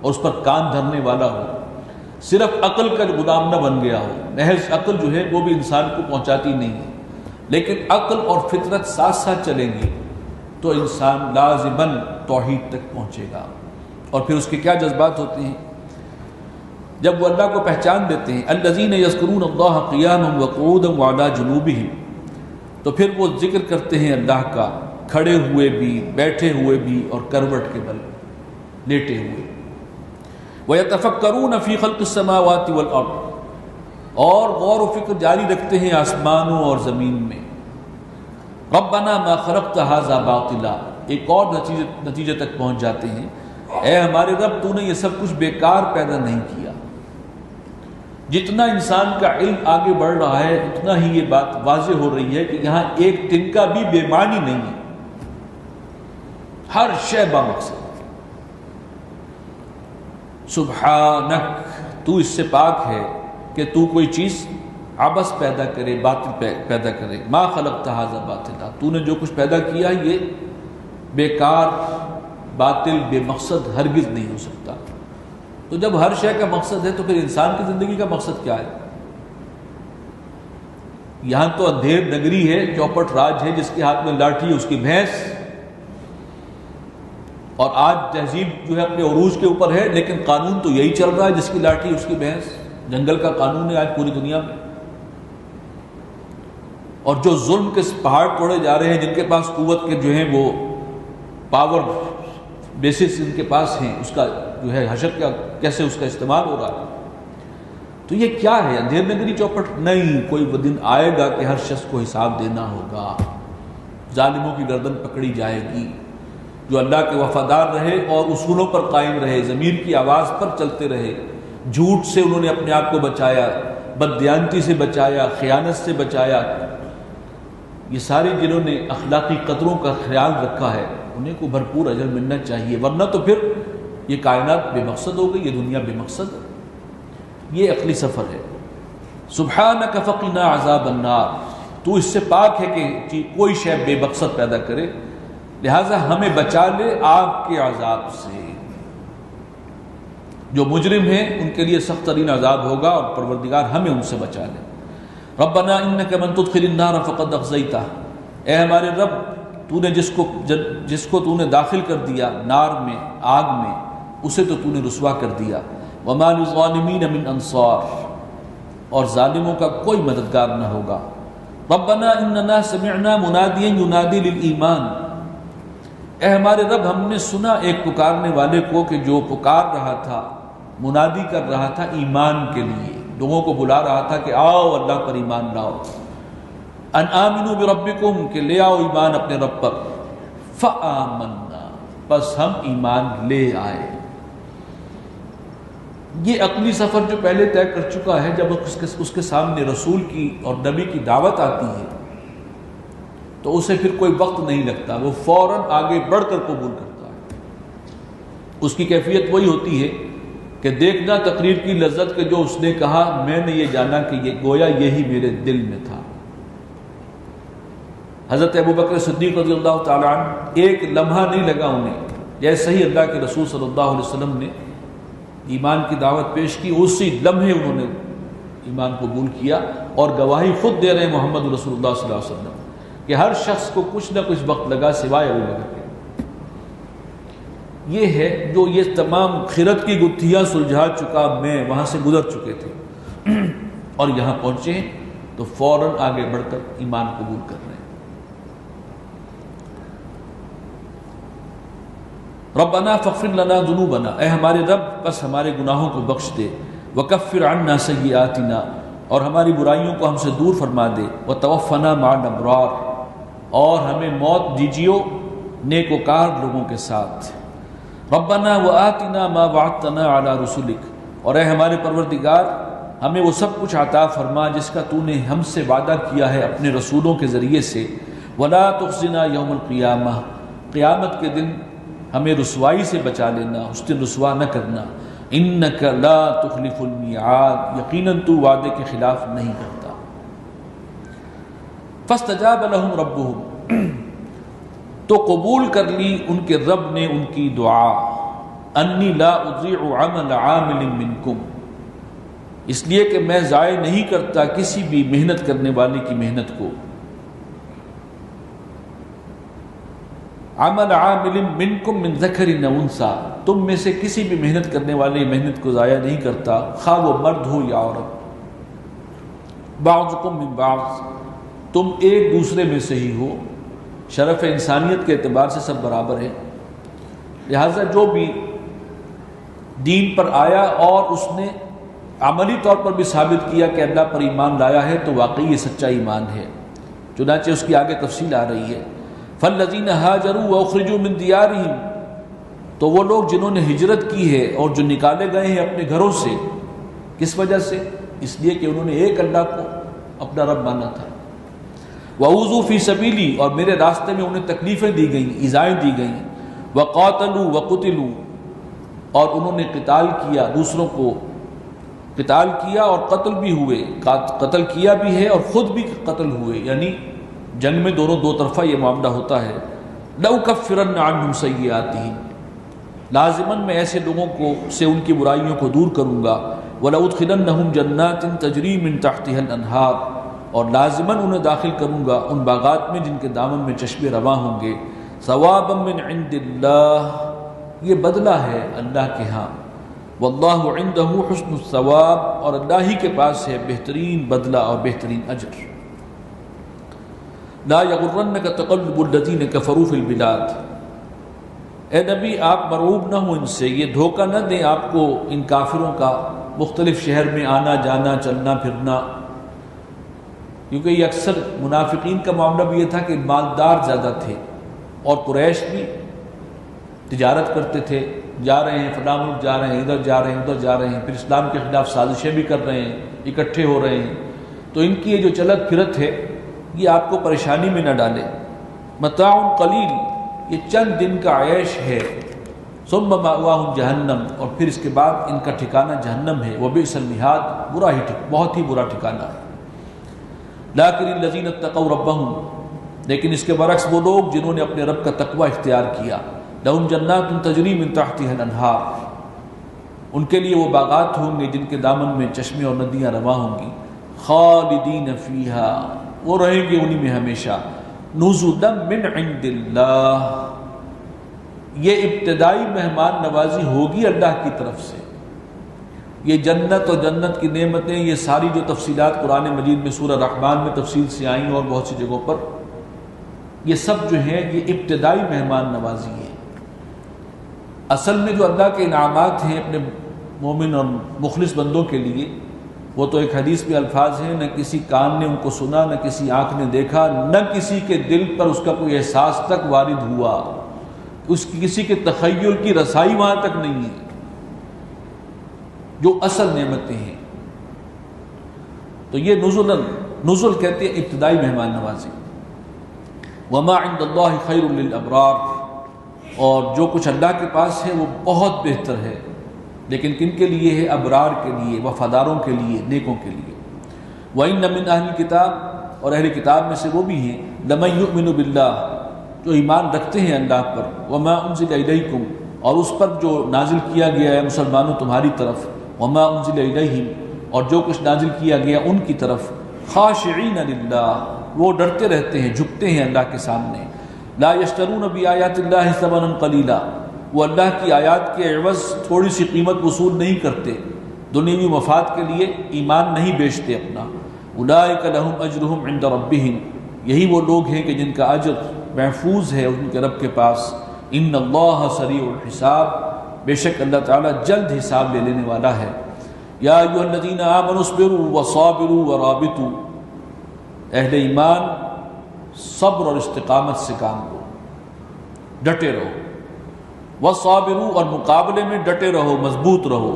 اور اس پر کان دھرنے والا ہو، صرف عقل کا غلام نہ بن گیا ہو۔ محض عقل جو ہے وہ بھی انسان کو پہنچاتی نہیں ہے، لیکن عقل اور فطرت ساتھ ساتھ چلیں گی تو انسان لازماً توحید تک پہنچے گا۔ اور پھر اس کے کیا جذبات ہوتے ہیں جب وہ اللہ کو پہچان دیتے ہیں؟ الذین یذکرون اللہ قیاما وقعودا وعلی جنوبہم، تو پھر وہ ذکر کرتے ہیں اللہ کا کھڑے ہوئے بھی، بیٹھے ہوئے بھی، اور کروٹ کے بل لیٹے ہوئے۔ وَيَتَفَكَّرُونَ فِي خَلْقِ السَّمَاوَاتِ وَالْأَرْضِ، اور غور و فکر جاری رکھتے ہیں آسمانوں اور زمین میں۔ رَبَّنَا مَا خَلَقْتَ هَذَا بَاطِلًا، ایک اور نتیجے تک پہنچ جاتے ہیں، اے ہمارے رب تو نے یہ سب کچھ بیکار پیدا نہیں کیا۔ جتنا انسان کا علم آگے بڑھ رہا ہے اتنا ہی یہ بات واضح ہو رہی ہے کہ یہاں ایک تنکا بھی بے معنی نہیں ہے، ہر شے با مقصد۔ سبحانک، تو اس سے پاک ہے کہ تو کوئی چیز عبث پیدا کرے، باطل پیدا کرے۔ ما خلقت ھذا باطلا، تو نے جو کچھ پیدا کیا یہ بیکار، باطل، بے مقصد ہرگز نہیں ہو سکتا۔ تو جب ہر شے کا مقصد ہے تو پھر انسان کی زندگی کا مقصد کیا ہے؟ یہاں تو اندھیر نگری ہے، چوپٹ راج ہے، جس کے ہاتھ میں لاٹھی اس کی بھینس، اور آج تہذیب جو ہے اپنے عروج کے اوپر ہے، لیکن قانون تو یہی چل رہا ہے، جس کی لاٹھی اس کی بھینس۔ جنگل کا قانون ہے آج پوری دنیا میں، اور جو ظلم کے پہاڑ توڑے جا رہے ہیں، جن کے پاس قوت کے جو ہیں وہ پاور بیسس ان کے پاس ہیں، اس کا جو ہے حشر کا کیسے اس کا استعمال ہو رہا ہے۔ تو یہ کیا ہے؟ اندھیر نگری چوپٹ نہیں، کوئی وہ دن آئے گا کہ ہر شخص کو حساب دینا ہوگا، ظالموں کی گردن پکڑی جائے گی۔ جو اللہ کے وفادار رہے اور اصولوں پر قائم رہے، ضمیر کی آواز پر چلتے رہے، جھوٹ سے انہوں نے اپنے آپ کو بچایا، بددیانتی سے بچایا، خیانت سے بچایا، یہ سارے جنہوں نے اخلاقی قدروں کا خیال رکھا ہے انہیں کو بھرپور اجر ملنا چاہیے، ورنہ تو پھر یہ کائنات بے مقصد ہو گئی، یہ دنیا بے مقصد ہے۔ یہ عقلی سفر ہے۔ سبحانک فقنا عذاب النار، تو اس سے پاک ہے کہ کوئی شے بے مقصد پیدا کرے، لہٰذا ہمیں بچا لے آگ کے عذاب سے۔ جو مجرم ہیں ان کے لیے سخت ترین عذاب ہوگا، اور پروردگار ہمیں ان سے بچا لے۔ ربنا انک من تدخل النار فقد اخزیتہ، اے ہمارے رب تو نے جس کو تو نے داخل کر دیا نار میں، آگ میں، اسے تو نے رسوا کر دیا۔ وما للظالمین من انصار، اور ظالموں کا کوئی مددگار نہ ہوگا۔ ربنا اننا سمعنا منادیا ینادی للایمان، اے ہمارے رب ہم نے سنا ایک پکارنے والے کو کہ جو پکار رہا تھا، منادی کر رہا تھا ایمان کے لیے، لوگوں کو بلا رہا تھا کہ آؤ اللہ پر ایمان لاؤ۔ ان آمنوا بربکم، کہ لے آؤ ایمان اپنے رب پر۔ فآمنا، بس ہم ایمان لے آئے۔ یہ عقلی سفر جو پہلے طے کر چکا ہے، جب اس کے سامنے رسول کی اور نبی کی دعوت آتی ہے تو اسے پھر کوئی وقت نہیں لگتا، وہ فوراً آگے بڑھ کر قبول کرتا ہے۔ اس کی کیفیت وہی ہوتی ہے کہ دیکھنا تقریر کی لذت کہ جو اس نے کہا، میں نے یہ جانا کہ یہ گویا یہی میرے دل میں تھا۔ حضرت ابوبکر صدیق رضی اللہ تعالیٰ عنہ ایک لمحہ نہیں لگا انہیں، جیسے ہی اللہ کے رسول صلی اللہ علیہ وسلم نے ایمان کی دعوت پیش کی، اسی لمحے انہوں نے ایمان قبول کیا، اور گواہی خود دے رہے ہیں محمد رسول اللہ صلی اللہ علیہ وسلم۔ کہ ہر شخص کو کچھ نہ کچھ وقت لگا سوائے ابو بکر کے۔ یہ ہے جو یہ تمام خرد کی گتھیاں سلجھا چکا میں وہاں سے گزر چکے تھے اور یہاں پہنچے ہیں تو فوراً آگے بڑھ کر ایمان قبول کر رہے ہیں۔ ربنا فاغفر لنا ذنوبنا، اے ہمارے رب بس ہمارے گناہوں کو بخش دے، وکفر عنا سیئاتنا، اور ہماری برائیوں کو ہم سے دور فرما دے، وتوفنا مع الابرار، اور ہمیں موت دیجیو نیکوکار لوگوں کے ساتھ۔ ربنا وآتنا ما وعدتنا علی رسلک، اور اے ہمارے پروردگار ہمیں وہ سب کچھ عطا فرما جس کا تو نے ہم سے وعدہ کیا ہے اپنے رسولوں کے ذریعے سے، ولا تخزنا یوم القیامہ، قیامت کے دن ہمیں رسوائی سے بچا لینا، اس دن رسوا نہ کرنا، انک لا تخلف المیعاد، یقیناً تو وعدے کے خلاف نہیں کرتا۔ فاستجاب لهم ربهم، تو قبول کر لی ان کے رب نے ان کی دعا، انی لا اضیع عمل عامل منکم، اس لیے کہ میں ضائع نہیں کرتا کسی بھی محنت کرنے والے کی محنت کو، عمل عامل منکم من ذکر او انثی، تم میں سے کسی بھی محنت کرنے والے محنت کو ضائع نہیں کرتا، خواہ وہ مرد ہو یا عورت، بعضکم من بعض، تم ایک دوسرے میں سے ہی ہو، شرف انسانیت کے اعتبار سے سب برابر ہے، لہٰذا جو بھی دین پر آیا اور اس نے عملی طور پر بھی ثابت کیا کہ اللہ پر ایمان لایا ہے تو واقعی یہ سچا ایمان ہے۔ چنانچہ اس کی آگے تفصیل آ رہی ہے، فالذین ہاجروا واخرجوا من دیارہم، تو وہ لوگ جنہوں نے ہجرت کی ہے اور جو نکالے گئے ہیں اپنے گھروں سے، کس وجہ سے؟ اس لیے کہ انہوں نے ایک اللہ کو اپنا رب مانا تھا، وَأُوذُوا فِي سَبِيلِي، اور میرے راستے میں انہیں تکلیفیں دی گئیں، ایذائیں دی گئیں، وَقَاتَلُوا وَقُتِلُوا، اور انہوں نے قتال کیا، دوسروں کو قتال کیا اور قتل بھی ہوئے، قتل کیا بھی ہے اور خود بھی قتل ہوئے، یعنی جنگ میں دونوں دو طرفہ یہ معاملہ ہوتا ہے۔ لَأُكَفِّرَنَّ عَنْهُمْ سَيِّئَاتِهِمْ، لازماً میں ایسے لوگوں کو سے ان کی برائیوں کو دور کروں گا، وَلَأُدْخِلَنَّهُمْ جَنَّاتٍ تَجْرِي مِن تَحْتِهَا الْأَنْهَارُ، اور لازماً انہیں داخل کروں گا ان باغات میں جن کے دامن میں چشمے رواں ہوں گے، ثوابا من عند اللہ، یہ بدلہ ہے اللہ کے ہاں، واللہ عندہ حسن الثواب، اور اللہ ہی کے پاس ہے بہترین بدلہ اور بہترین اجر۔ لا یغرنک تقلب الذین کفروا فی البلاد، اے نبی آپ مرعوب نہ ہوں ان سے، یہ دھوکہ نہ دیں آپ کو ان کافروں کا مختلف شہر میں آنا جانا چلنا پھرنا، کیونکہ یہ اکثر منافقین کا معاملہ بھی یہ تھا کہ مالدار زیادہ تھے اور قریش بھی تجارت کرتے تھے، جا رہے ہیں فلاں ملک جا رہے ہیں، ادھر جا رہے ہیں ادھر جا رہے ہیں، پھر اسلام کے خلاف سازشیں بھی کر رہے ہیں، اکٹھے ہو رہے ہیں، تو ان کی یہ جو چلت پھرت ہے یہ آپ کو پریشانی میں نہ ڈالے۔ متاع قلیل، یہ چند دن کا عیش ہے، ثم مأواہم جہنم، اور پھر اس کے بعد ان کا ٹھکانہ جہنم ہے، وبئس المہاد، بہت ہی برا ٹھکانہ ہے۔ لیکن الذین اتقوا ربہم، لیکن اس کے برعکس وہ لوگ جنہوں نے اپنے رب کا تقوی اختیار کیا، لہم جنات تجری من تحتها الانہار، ان کے لیے وہ باغات ہوں گے جن کے دامن میں چشمے اور ندیاں رواں ہوں گی، خالدین فیہا، وہ رہیں گے انہی میں ہمیشہ، نزلا من عند اللہ، یہ ابتدائی مہمان نوازی ہوگی اللہ کی طرف سے۔ یہ جنت اور جنت کی نعمتیں، یہ ساری جو تفصیلات قرآن مجید میں سورہ رحمان میں تفصیل سے آئیں اور بہت سی جگہوں پر، یہ سب جو ہیں یہ ابتدائی مہمان نوازی ہے۔ اصل میں جو اللہ کے انعامات ہیں اپنے مومن اور مخلص بندوں کے لیے، وہ تو ایک حدیث میں الفاظ ہیں، نہ کسی کان نے ان کو سنا، نہ کسی آنکھ نے دیکھا، نہ کسی کے دل پر اس کا کوئی احساس تک وارد ہوا، کسی کے تخیل کی رسائی وہاں تک نہیں ہے، جو اصل نعمتیں ہیں۔ تو یہ نزل کہتے ہیں ابتدائی مہمان نوازی۔ وما عند اللہ خیر للابرار، اور جو کچھ اللہ کے پاس ہے وہ بہت بہتر ہے، لیکن کن کے لیے ہے؟ ابرار کے لیے، وفاداروں کے لیے، نیکوں کے لیے۔ وَإِنَّ مِنْ أَهْلِ الْكِتَابِ، اور اہل کتاب میں سے وہ بھی ہیں، لَمَن يُؤْمِنُ بِاللَّهِ، جو ایمان رکھتے ہیں اللہ پر، وَمَا أُنزِلَ إِلَيْكُمْ، اور اس پر جو نازل کیا گیا ہے مسلمانوں تمہاری طرف، وَمَا أُنزِلَ إِلَيْهِمْ، اور جو کچھ نازل کیا گیا ان کی طرف، خاشعین للہ، وہ ڈرتے رہتے ہیں، جھکتے ہیں اللہ کے سامنے. لا یشترون بآیات اللہ ثمنا قلیلا، وہ اللہ کی آیات کے عوض تھوڑی سی قیمت وصول نہیں کرتے، دنیوی مفاد کے لیے ایمان نہیں بیچتے اپنا. اولئک لہم اجرہم عند ربہم، یہی وہ لوگ ہیں کہ جن کا اجر محفوظ ہے ان کے رب کے پاس. ان اللہ سریع الحساب، بے شک اللہ تعالیٰ جلد حساب لے لینے والا ہے. یا ایھا الذین آمنوا اصبروا وصابروا ورابطوا، اہل ایمان صبر اور استقامت سے کام لو، ڈٹے رہو. وصابروا، اور مقابلے میں ڈٹے رہو، مضبوط رہو.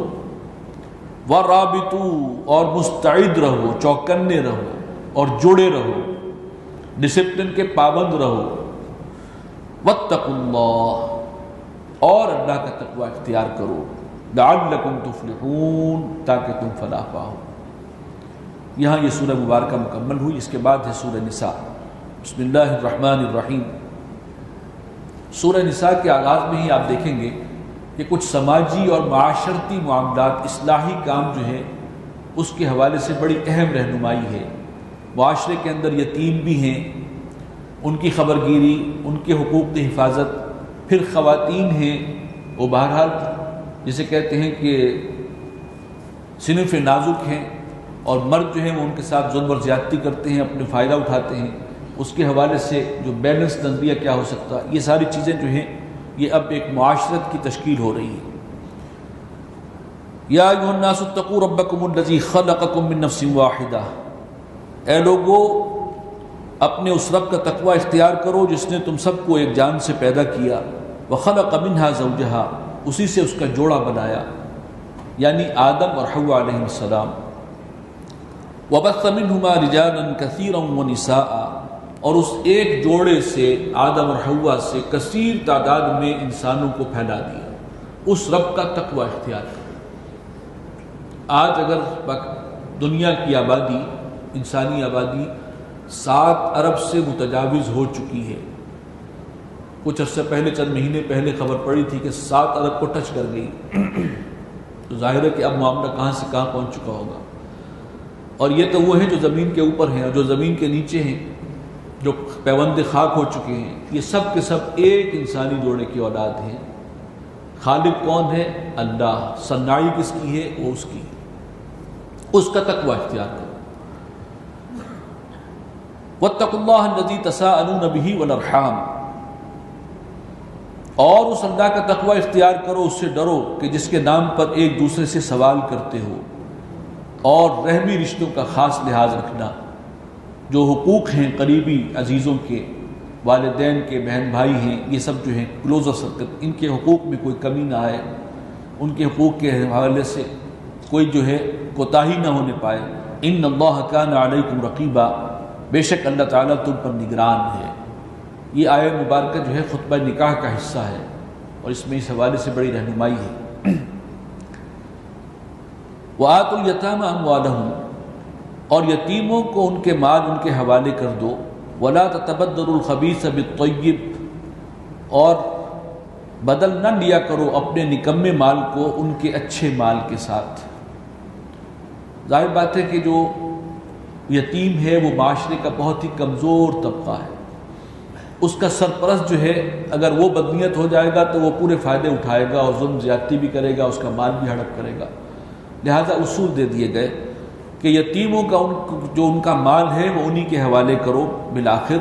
ورابطوا، اور مستعد رہو، چوکنے رہو اور جڑے رہو، ڈسپلن کے پابند رہو. واتقوا اللہ، اور اللہ کا تقوی اختیار کرو. لعلکم تفلحون، تاکہ تم فلاح پاؤ. یہاں یہ سورہ مبارکہ مکمل ہوئی. اس کے بعد ہے سورہ نساء. بسم اللہ الرحمن الرحیم. سورہ نساء کے آغاز میں ہی آپ دیکھیں گے کہ کچھ سماجی اور معاشرتی معاملات، اصلاحی کام جو ہے اس کے حوالے سے بڑی اہم رہنمائی ہے. معاشرے کے اندر یتیم بھی ہیں، ان کی خبرگیری، ان کے حقوق کی حفاظت. پھر خواتین ہیں، وہ بہرحال جسے کہتے ہیں کہ صنف نازک ہیں، اور مرد جو ہیں وہ ان کے ساتھ ظلم اور زیادتی کرتے ہیں، اپنے فائدہ اٹھاتے ہیں. اس کے حوالے سے جو بیلنس نظریہ کیا ہو سکتا ہے، یہ ساری چیزیں جو ہیں یہ اب ایک معاشرت کی تشکیل ہو رہی ہے. یا ایھا الناس اتقوا ربکم الذی خلقکم من نفس واحدہ، اے لوگو اپنے اس رب کا تقوی اختیار کرو جس نے تم سب کو ایک جان سے پیدا کیا. وخلق منها زوجہا، اسی سے اس کا جوڑا بنایا، یعنی آدم اور حوا علیہ السلام. وبث منہما رجالا کثیرا ونساء، اور اس ایک جوڑے سے آدم اور حوا سے کثیر تعداد میں انسانوں کو پھیلا دیا. اس رب کا تقوی اختیار کرو. آج اگر دنیا کی آبادی، انسانی آبادی 7 ارب سے متجاوز ہو چکی ہے. کچھ عرصے پہلے، چند مہینے پہلے خبر پڑی تھی کہ 7 ارب کو ٹچ کر گئی. تو ظاہر ہے کہ اب معاملہ کہاں سے کہاں پہنچ چکا ہوگا. اور یہ تو وہ ہیں جو زمین کے اوپر ہیں، اور جو زمین کے نیچے ہیں، جو پیوند خاک ہو چکے ہیں. یہ سب کے سب ایک انسانی جوڑے کی اولاد ہیں. خالق کون ہے؟ اللہ. صنائی کس کی ہے؟ وہ اس کی. اس کا تقوی اختیار کرو. واتقوا اللہ الذی تساءلون بہ والارحام، اور اس اللہ کا تقوی اختیار کرو، اس سے ڈرو کہ جس کے نام پر ایک دوسرے سے سوال کرتے ہو. اور رحمی رشتوں کا خاص لحاظ رکھنا. جو حقوق ہیں قریبی عزیزوں کے، والدین کے، بہن بھائی ہیں، یہ سب جو ہیں کلوزر سرکل، ان کے حقوق میں کوئی کمی نہ آئے، ان کے حقوق کے حوالے سے کوئی جو ہے کوتاہی نہ ہونے پائے. ان اللہ کان علیکم رقیبا، بے شک اللہ تعالیٰ تم پر نگران ہے. یہ آیت مبارکہ جو ہے خطبہ نکاح کا حصہ ہے، اور اس میں اس حوالے سے بڑی رہنمائی ہے. وآتوا الیتامی اموالہم، اور یتیموں کو ان کے مال ان کے حوالے کر دو. ولا تتبدلوا الخبیث بالطیب، اور بدل نہ لیا کرو اپنے نکمے مال کو ان کے اچھے مال کے ساتھ. ظاہر بات ہے کہ جو یتیم ہے وہ معاشرے کا بہت ہی کمزور طبقہ ہے. اس کا سرپرست جو ہے اگر وہ بدنیت ہو جائے گا تو وہ پورے فائدے اٹھائے گا اور ظلم زیادتی بھی کرے گا، اس کا مال بھی ہڑپ کرے گا. لہذا اصول دے دیے گئے کہ یتیموں کا جو ان کا مال ہے وہ انہی کے حوالے کرو بالآخر.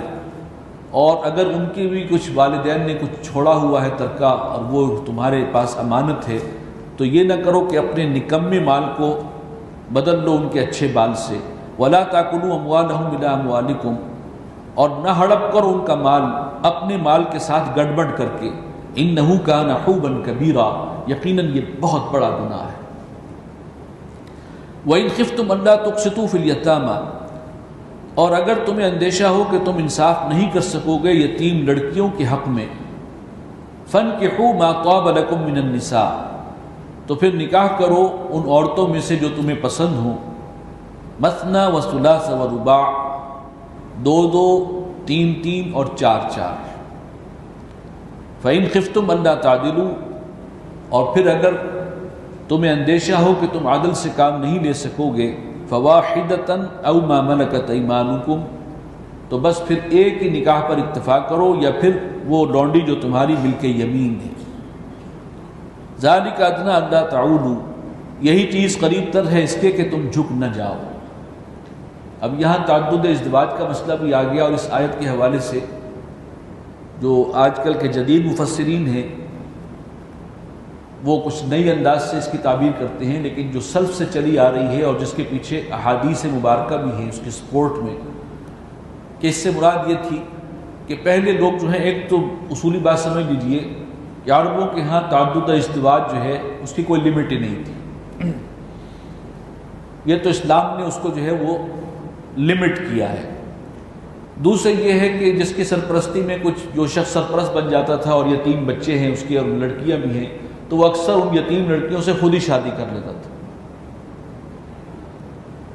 اور اگر ان کے بھی کچھ والدین نے کچھ چھوڑا ہوا ہے ترکہ اور وہ تمہارے پاس امانت ہے، تو یہ نہ کرو کہ اپنے نکمے مال کو بدل لو ان کے اچھے مال سے. ولا تاکلوا اموالہم الی اموالکم، اور نہ ہڑپ کرو ان کا مال اپنے مال کے ساتھ گڑبڑ کر کے. انہ کان حوبا کبیرا، یقیناً یہ بہت بڑا گناہ ہے. وَإِنْ خِفْتُمْ أَلَّا تُقْسِطُوا فِي الْيَتَامَى، اور اگر تمہیں اندیشہ ہو کہ تم انصاف نہیں کر سکو گے یتیم لڑکیوں کے حق میں، فَانْكِحُوا مَا طَابَ لَكُم مِّنَ النِّسَاءِ، تو پھر نکاح کرو ان عورتوں میں سے جو تمہیں پسند ہوں. مثنى وثلاث ورباع، 2 3 اور 4. فَإِنْ خِفْتُمْ أَلَّا تَعْدِلُوا، اور پھر اگر تمہیں اندیشہ ہو کہ تم عدل سے کام نہیں لے سکو گے، فواحدۃ او ما ملکت ایمانکم، تو بس پھر ایک ہی نکاح پر اتفاق کرو یا پھر وہ لونڈی جو تمہاری ملک یمین ہے۔ ذالک ادنیٰ الا تعولوا، یہی چیز قریب تر ہے اس کے کہ تم جھک نہ جاؤ۔ اب یہاں تعدد ازدواج کا مسئلہ بھی آ گیا، اور اس آیت کے حوالے سے جو آج کل کے جدید مفسرین ہیں وہ کچھ نئی انداز سے اس کی تعبیر کرتے ہیں، لیکن جو سلف سے چلی آ رہی ہے اور جس کے پیچھے احادیث مبارکہ بھی ہیں اس کے سپورٹ میں، کہ اس سے مراد یہ تھی کہ پہلے لوگ جو ہیں، ایک تو اصولی بات سمجھ لیجئے کہ عربوں کے ہاں تعدد ازدواج جو ہے اس کی کوئی لمٹ ہی نہیں تھی، یہ تو اسلام نے اس کو جو ہے وہ لمٹ کیا ہے۔ دوسرے یہ ہے کہ جس کی سرپرستی میں کچھ جو شخص سرپرست بن جاتا تھا اور یتیم بچے ہیں اس کی اور لڑکیاں بھی ہیں، تو وہ اکثر ان یتیم لڑکیوں سے خود ہی شادی کر لیتا تھا۔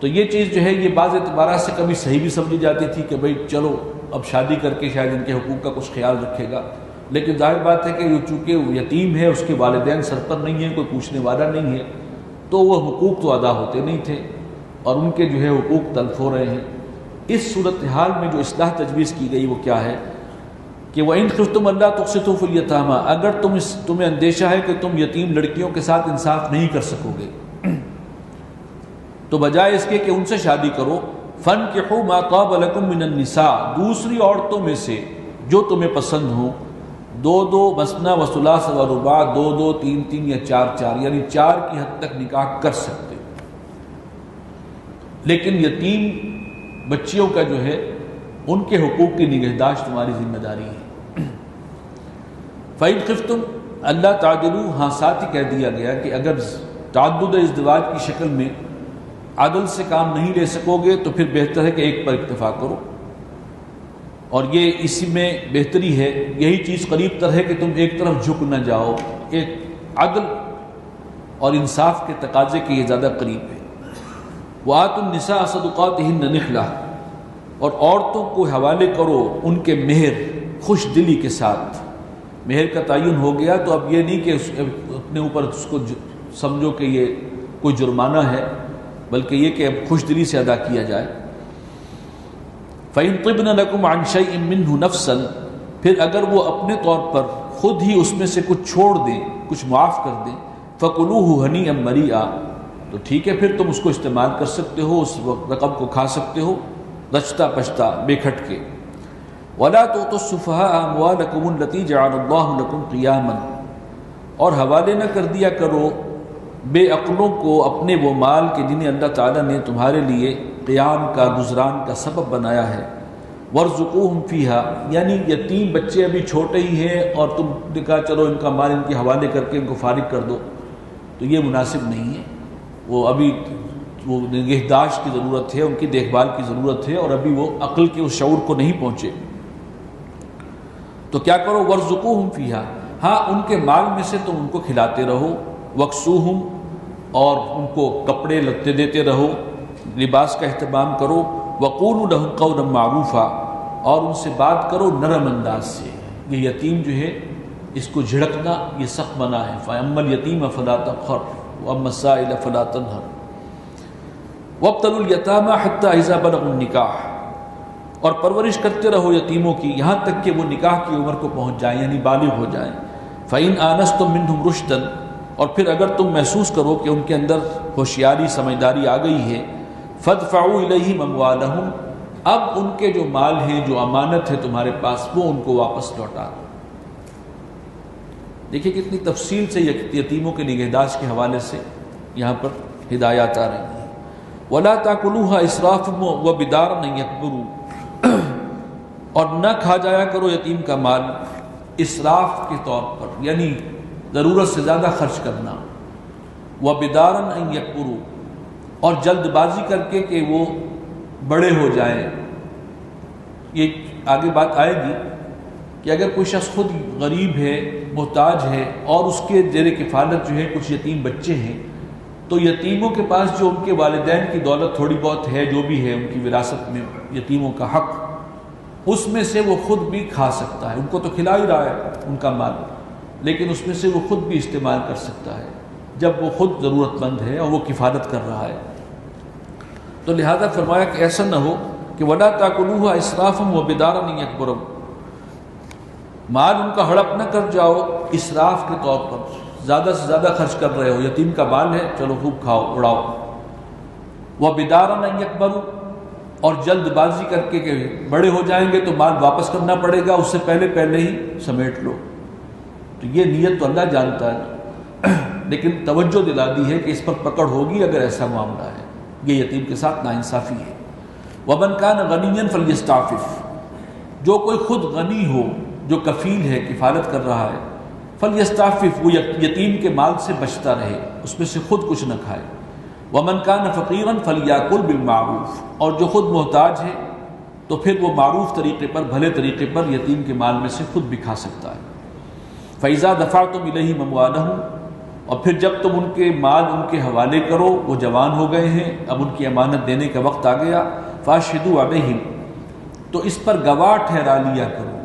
تو یہ چیز جو ہے یہ بعض اعتبارات سے کبھی صحیح بھی سمجھی جاتی تھی کہ بھئی چلو اب شادی کر کے شاید ان کے حقوق کا کچھ خیال رکھے گا، لیکن ظاہر بات ہے کہ چونکہ وہ یتیم ہے، اس کے والدین سر پر نہیں ہیں، کوئی پوچھنے والا نہیں ہے، تو وہ حقوق تو ادا ہوتے نہیں تھے اور ان کے جو ہے حقوق تلف ہو رہے ہیں۔ اس صورتحال میں جو اصلاح تجویز کی گئی وہ کیا ہے کہ وَإِنْ خِفْتُمْ أَلَّا تُقْسِطُوا فِي الْيَتَامَىٰ، اگر تمہیں اندیشہ ہے کہ تم یتیم لڑکیوں کے ساتھ انصاف نہیں کر سکو گے تو بجائے اس کے کہ ان سے شادی کرو، فَانْكِحُوا مَا طَابَ لَكُم مِّنَ النِّسَاءِ، دوسری عورتوں میں سے جو تمہیں پسند ہوں، دو دو مثنی و ثلاث و رباع، دو دو تین تین یا چار چار، یعنی چار کی حد تک نکاح کر سکتے، لیکن یتیم بچیوں کا جو ہے ان کے حقوق کی نگہداشت تمہاری ذمہ داری ہے۔ فَإِنْ خِفْتُمْ أَلَّا تَعْدِلُوا، ہاں ساتھ ہی کہہ دیا گیا کہ اگر تعدد ازدواج کی شکل میں عدل سے کام نہیں لے سکو گے تو پھر بہتر ہے کہ ایک پر اتفاق کرو، اور یہ اسی میں بہتری ہے، یہی چیز قریب تر ہے کہ تم ایک طرف جھک نہ جاؤ، ایک عدل اور انصاف کے تقاضے کے یہ زیادہ قریب ہے۔ وَآتُوا النِّسَاءَ صَدُقَاتِهِنَّ نِحْلَةً، اور عورتوں کو حوالے کرو ان کے مہر خوش دلی کے ساتھ۔ مہر کا تعین ہو گیا تو اب یہ نہیں کہ اپنے اوپر اس کو سمجھو کہ یہ کوئی جرمانہ ہے، بلکہ یہ کہ اب خوش دلی سے ادا کیا جائے۔ فَإِن طِبْنَ لَكُمْ عَنْ شَيْءٍ مِّنْهُ نَفْسًا، پھر اگر وہ اپنے طور پر خود ہی اس میں سے کچھ چھوڑ دیں، کچھ معاف کر دیں، فَكُلُوهُ هَنِيئًا مَرِيئًا، تو ٹھیک ہے پھر تم اس کو استعمال کر سکتے ہو، اس رقم کو کھا سکتے ہو رچتا پچتا بے کھٹ کے۔ وَلَا تُؤْتُوا السُّفَهَاءَ أَمْوَالَكُمُ الَّتِي جَعَلَ اللَّهُ لَكُمْ قِيَامًا، اور حوالے نہ کر دیا کرو بے عقلوں کو اپنے وہ مال کے جنہیں اللہ تعالیٰ نے تمہارے لیے قیام کا، گزران کا سبب بنایا ہے۔ وَارْزُقُوهُمْ فِيهَا، یعنی یتیم بچے ابھی چھوٹے ہی ہیں اور تم نے کہا چلو ان کا مال ان کے حوالے کر کے ان کو فارغ کر دو، تو یہ مناسب نہیں ہے، وہ ابھی وہ نگہداشت کی ضرورت ہے، ان کی دیکھ بھال کی ضرورت ہے، اور ابھی وہ عقل کے اس شعور کو نہیں پہنچے۔ تو کیا کرو، وَارْزُقُوهُمْ فِيهَا، ہاں ان کے مال میں سے تم ان کو کھلاتے رہو، وَاكْسُوهُمْ، اور ان کو کپڑے لتے دیتے رہو، لباس کا اہتمام کرو، وَقُولُوا لَهُمْ قَوْلًا مَّعْرُوفًا، اور ان سے بات کرو نرم انداز سے۔ یہ یتیم جو ہے اس کو جھڑکنا یہ سخت منع ہے، فَأَمَّا الْيَتِيمَ فَلَا تَقْهَرْ وَأَمَّا السَّائِلَ فَلَا تَنْهَرْ وَابْتَلُوا الْيَتَامَىٰ حَتَّىٰ إِذَا بَلَغُوا النِّكَاحَ، اور پرورش کرتے رہو یتیموں کی یہاں تک کہ وہ نکاح کی عمر کو پہنچ جائیں، یعنی بالغ ہو جائیں۔ فَإِنْ آنَسْتُم مِّنْهُمْ رُشْدًا، اور پھر اگر تم محسوس کرو کہ ان کے اندر ہوشیاری سمجھداری آ گئی ہے، فَادْفَعُوا إِلَيْهِمْ أَمْوَالَهُمْ، اب ان کے جو مال ہیں، جو امانت ہے تمہارے پاس، وہ ان کو واپس لوٹا دو۔ دیکھیے کتنی تفصیل سے یتیموں کے نگہداشت کے حوالے سے یہاں پر ہدایات آ رہی ہیں۔ وَلَا تَأْكُلُوهَا إِسْرَافًا وَبِدَارًا أَن يَكْبُرُوا، اور نہ کھا جایا کرو یتیم کا مال اسراف کے طور پر، یعنی ضرورت سے زیادہ خرچ کرنا، وَبِدَارًا أَن يَكْبُرُوا، اور جلد بازی کر کے کہ وہ بڑے ہو جائیں۔ یہ آگے بات آئے گی کہ اگر کوئی شخص خود غریب ہے، محتاج ہے، اور اس کے زیر کفالت جو ہے کچھ یتیم بچے ہیں، تو یتیموں کے پاس جو ان کے والدین کی دولت تھوڑی بہت ہے، جو بھی ہے ان کی وراثت میں یتیموں کا حق، اس میں سے وہ خود بھی کھا سکتا ہے، ان کو تو کھلا ہی رہا ہے ان کا مال، لیکن اس میں سے وہ خود بھی استعمال کر سکتا ہے جب وہ خود ضرورت مند ہے اور وہ کفالت کر رہا ہے۔ تو لہذا فرمایا کہ ایسا نہ ہو کہ وَلَا تَأْكُلُوهَا إِسْرَافًا وَبِدَارًا أَن يَكْبُرُوا، مال ان کا ہڑپ نہ کر جاؤ اسراف کے طور پر، زیادہ سے زیادہ خرچ کر رہے ہو، یتیم کا مال ہے چلو خوب کھاؤ اڑاؤ، وَبِدَارًا أَن يَكْبُرُوا، اور جلد بازی کر کے کہ بڑے ہو جائیں گے تو مال واپس کرنا پڑے گا، اس سے پہلے ہی سمیٹ لو۔ تو یہ نیت تو اللہ جانتا ہے، لیکن توجہ دلا دی ہے کہ اس پر پکڑ ہوگی اگر ایسا معاملہ ہے، یہ یتیم کے ساتھ ناانصافی ہے۔ وَمَنْ كَانَ غَنِيًّا فَلْيَسْتَعْفِفْ، جو کوئی خود غنی ہو، جو کفیل ہے، کفالت کر رہا ہے، فَلْيَسْتَعْفِفْ، وہ یتیم کے مال سے بچتا رہے، اس میں سے خود کچھ نہ کھائے۔ وَمَنْ كَانَ فَقِيرًا فَلْيَأْكُلْ بِالْمَعْرُوفِ، اور جو خود محتاج ہے تو پھر وہ معروف طریقے پر، بھلے طریقے پر یتیم کے مال میں سے خود بھی کھا سکتا ہے۔ فَإِذَا دَفَعْتُمْ إِلَيْهِمْ أَمْوَالَهُمْ، اور پھر جب تم ان کے مال ان کے حوالے کرو، وہ جوان ہو گئے ہیں، اب ان کی امانت دینے کا وقت آ گیا، فَأَشْهِدُوا عَلَيْهِمْ، تو اس پر گواہ ٹھہرا لیا کرو،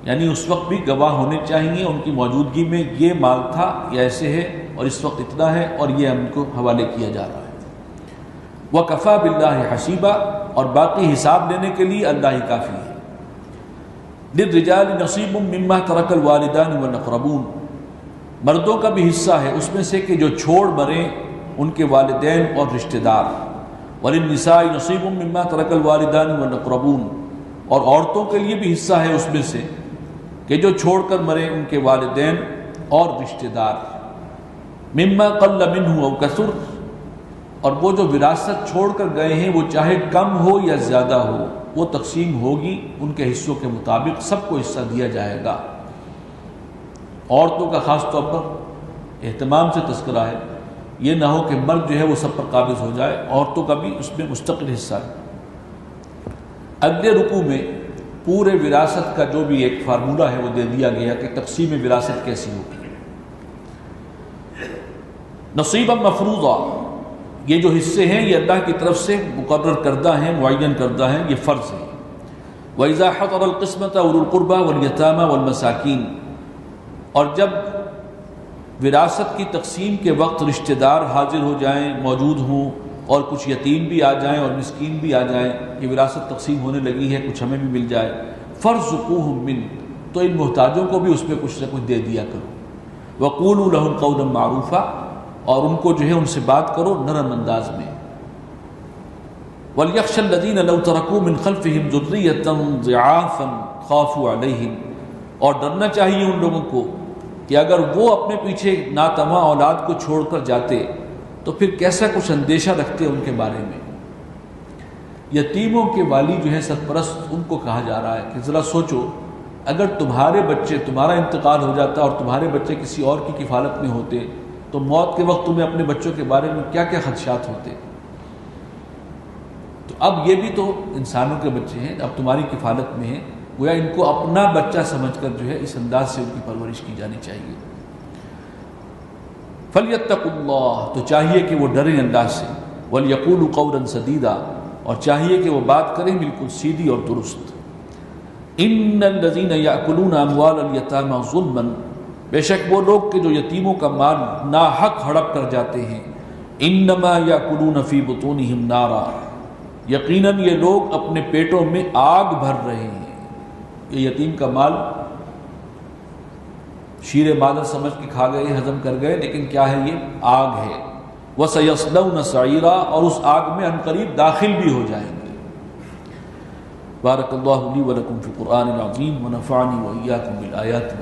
یعنی اس وقت بھی گواہ ہونے چاہیے ان کی موجودگی میں، یہ مال تھا، یہ ایسے ہے اور اس وقت اتنا ہے اور یہ ہم کو حوالے کیا جا رہا ہے۔ وَكَفَى بِاللَّهِ حَسِيبًا، اور باقی حساب لینے کے لیے اللہ ہی کافی ہے۔ لِلرِّجَالِ نَصِيبٌ مِّمَّا تَرَكَ الْوَالِدَانِ وَالْأَقْرَبُونَ، مردوں کا بھی حصہ ہے اس میں سے کہ جو چھوڑ مریں ان کے والدین اور رشتہ دار۔ وَلِلنِّسَاءِ نَصِيبٌ مِّمَّا تَرَكَ الْوَالِدَانِ وَالْأَقْرَبُونَ، اور عورتوں کے لیے بھی حصہ ہے اس میں سے کہ جو چھوڑ کر مریں ان کے والدین اور رشتہ دار۔ مما قل منہ او کثر، اور وہ جو وراثت چھوڑ کر گئے ہیں وہ چاہے کم ہو یا زیادہ ہو، وہ تقسیم ہوگی ان کے حصوں کے مطابق، سب کو حصہ دیا جائے گا۔ عورتوں کا خاص طور پر اہتمام سے تذکرہ ہے، یہ نہ ہو کہ مرد جو ہے وہ سب پر قابض ہو جائے، عورتوں کا بھی اس میں مستقل حصہ ہے۔ اگلے رکوع میں پورے وراثت کا جو بھی ایک فارمولہ ہے وہ دے دیا گیا کہ تقسیم وراثت کیسی ہوگی۔ نصیبا مفروضا، یہ جو حصے ہیں یہ اللہ کی طرف سے مقرر کردہ ہیں، معین کردہ ہیں، یہ فرض ہے۔ وَإِذَا حَضَرَ الْقِسْمَةَ أُولُو الْقُرْبَى وَالْيَتَامَى وَالْمَسَاكِينَ، اور جب وراثت کی تقسیم کے وقت رشتہ دار حاضر ہو جائیں، موجود ہوں، اور کچھ یتیم بھی آ جائیں اور مسکین بھی آ جائیں، یہ وراثت تقسیم ہونے لگی ہے، کچھ ہمیں بھی مل جائے، فَارْزُقُوهُم مِّنْ، تو ان محتاجوں کو بھی اس میں کچھ نہ کچھ دے دیا کرو۔ وَقُولُوا لَهُمْ قَوْلًا مَّعْرُوفًا، اور ان کو جو ہے ان سے بات کرو نرم انداز میں۔ وَلْيَخْشَ الَّذِينَ لَوْ تَرَكُوا مِنْ خَلْفِهِمْ ذُرِّيَّةً ضِعَافًا خَافُوا عَلَيْهِمْ، اور ڈرنا چاہیے ان لوگوں کو کہ اگر وہ اپنے پیچھے ناتواں اولاد کو چھوڑ کر جاتے تو پھر کیسا کچھ اندیشہ رکھتے ان کے بارے میں۔ یتیموں کے والی جو ہے سرپرست، ان کو کہا جا رہا ہے کہ ذرا سوچو، اگر تمہارے بچے، تمہارا انتقال ہو جاتا اور تمہارے بچے کسی اور کی کفالت میں ہوتے تو موت کے وقت تمہیں اپنے بچوں کے بارے میں کیا کیا خدشات ہوتے۔ تو اب یہ بھی تو انسانوں کے بچے ہیں، اب تمہاری کفالت میں ہیں، گویا ان کو اپنا بچہ سمجھ کر جو ہے اس انداز سے ان کی پرورش کی جانی چاہیے۔ فَلْيَتَّقُوا اللَّهَ، تو چاہیے کہ وہ ڈریں اللہ سے، وَلْيَقُولُوا قَوْلًا سَدِيدًا، اور چاہیے کہ وہ بات کریں بالکل سیدھی اور درست۔ إِنَّ الَّذِينَ يَأْكُلُونَ أَمْوَالَ الْيَتَامَى ظُلْمًا، بے شک وہ لوگ کہ جو یتیموں کا مال ناحق ہڑپ کر جاتے ہیں، انما یاکلون فی بطونہم نارا، یقیناً یہ لوگ اپنے پیٹوں میں آگ بھر رہے ہیں۔ یہ یتیم کا مال شیر مادر سمجھ کے کھا گئے، ہضم کر گئے، لیکن کیا ہے یہ آگ ہے۔ وَسَيَصْلَوْنَ سَعِيرًا، اور اس آگ میں عنقریب داخل بھی ہو جائیں گے۔ بارک اللہ لی ولکم فی القرآن العظیم ونفعنی وإیاکم بالآیات